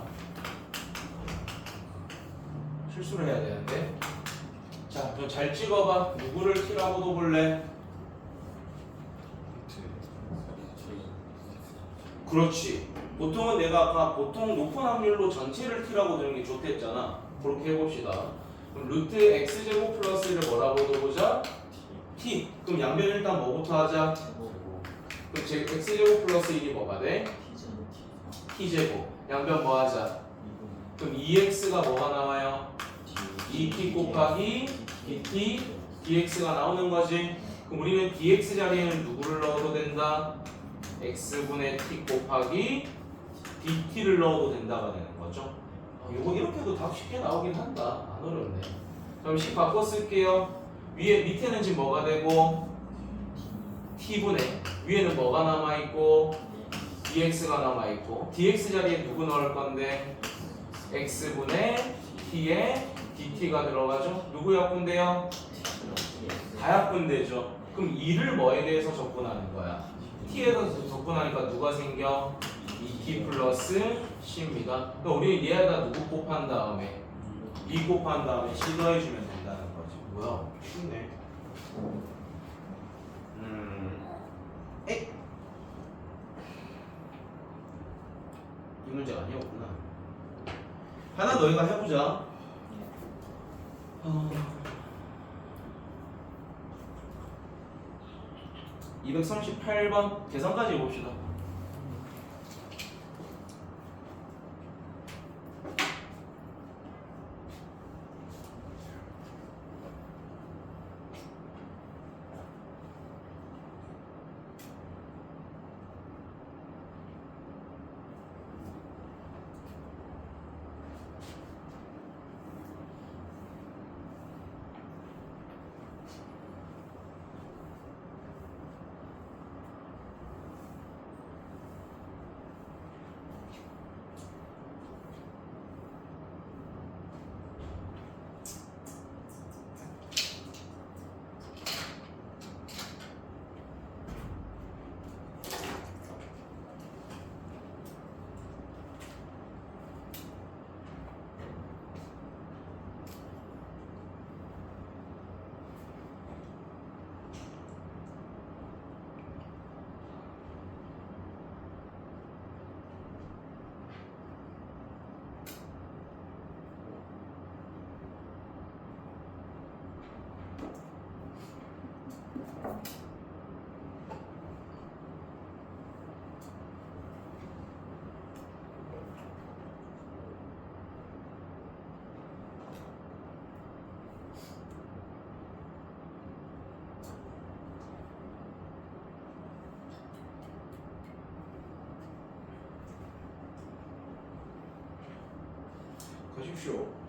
실수를 해야 되는데. 자, 좀 잘 찍어봐. 누구를 t라고도 볼래? 그렇지. 보통은 내가 아까 보통 높은 확률로 전체를 t라고 두는 게 좋댔잖아. 그렇게 해봅시다. 그럼 루트 x제곱 플러스를 뭐라고도 보자? t. 그럼 양변 일단 뭐부터 하자? 제곱 그럼 x제곱 플러스 1이 뭐가 돼? T제곱 t제곱. 양변 뭐 하자? 그럼 2x가 뭐가 나와요? 2t 곱하기 dt dx가 나오는 거지. 그럼 우리는 dx 자리에는 누구를 넣어도 된다? x분의 t 곱하기 dt를 넣어도 된다가 되는 거죠. 이거 이렇게 해도 답 쉽게 나오긴 한다. 안 어렵네. 그럼 식 바꿔 쓸게요. 위에 밑에는 지금 뭐가 되고 t분의 위에는 뭐가 남아있고 dx가 남아있고 dx 자리에 누구 넣을 건데 x분의 t에 dt가 들어가죠. 누구 약분돼요? 다 약분되죠. 그럼 2를 뭐에 대해서 적분하는 거야? t에 대해서 적분하니까 누가 생겨? 2t 플러스 c입니다. 그럼 우리 얘에다 누구 곱한 다음에 2 곱한 다음에 c 더해주면 된다는 거지. 뭐야? 쉽네. 에이. 이 문제가 아니었구나. 하나 너희가 해보자. 238번 계산까지 해봅시다. 가십시오.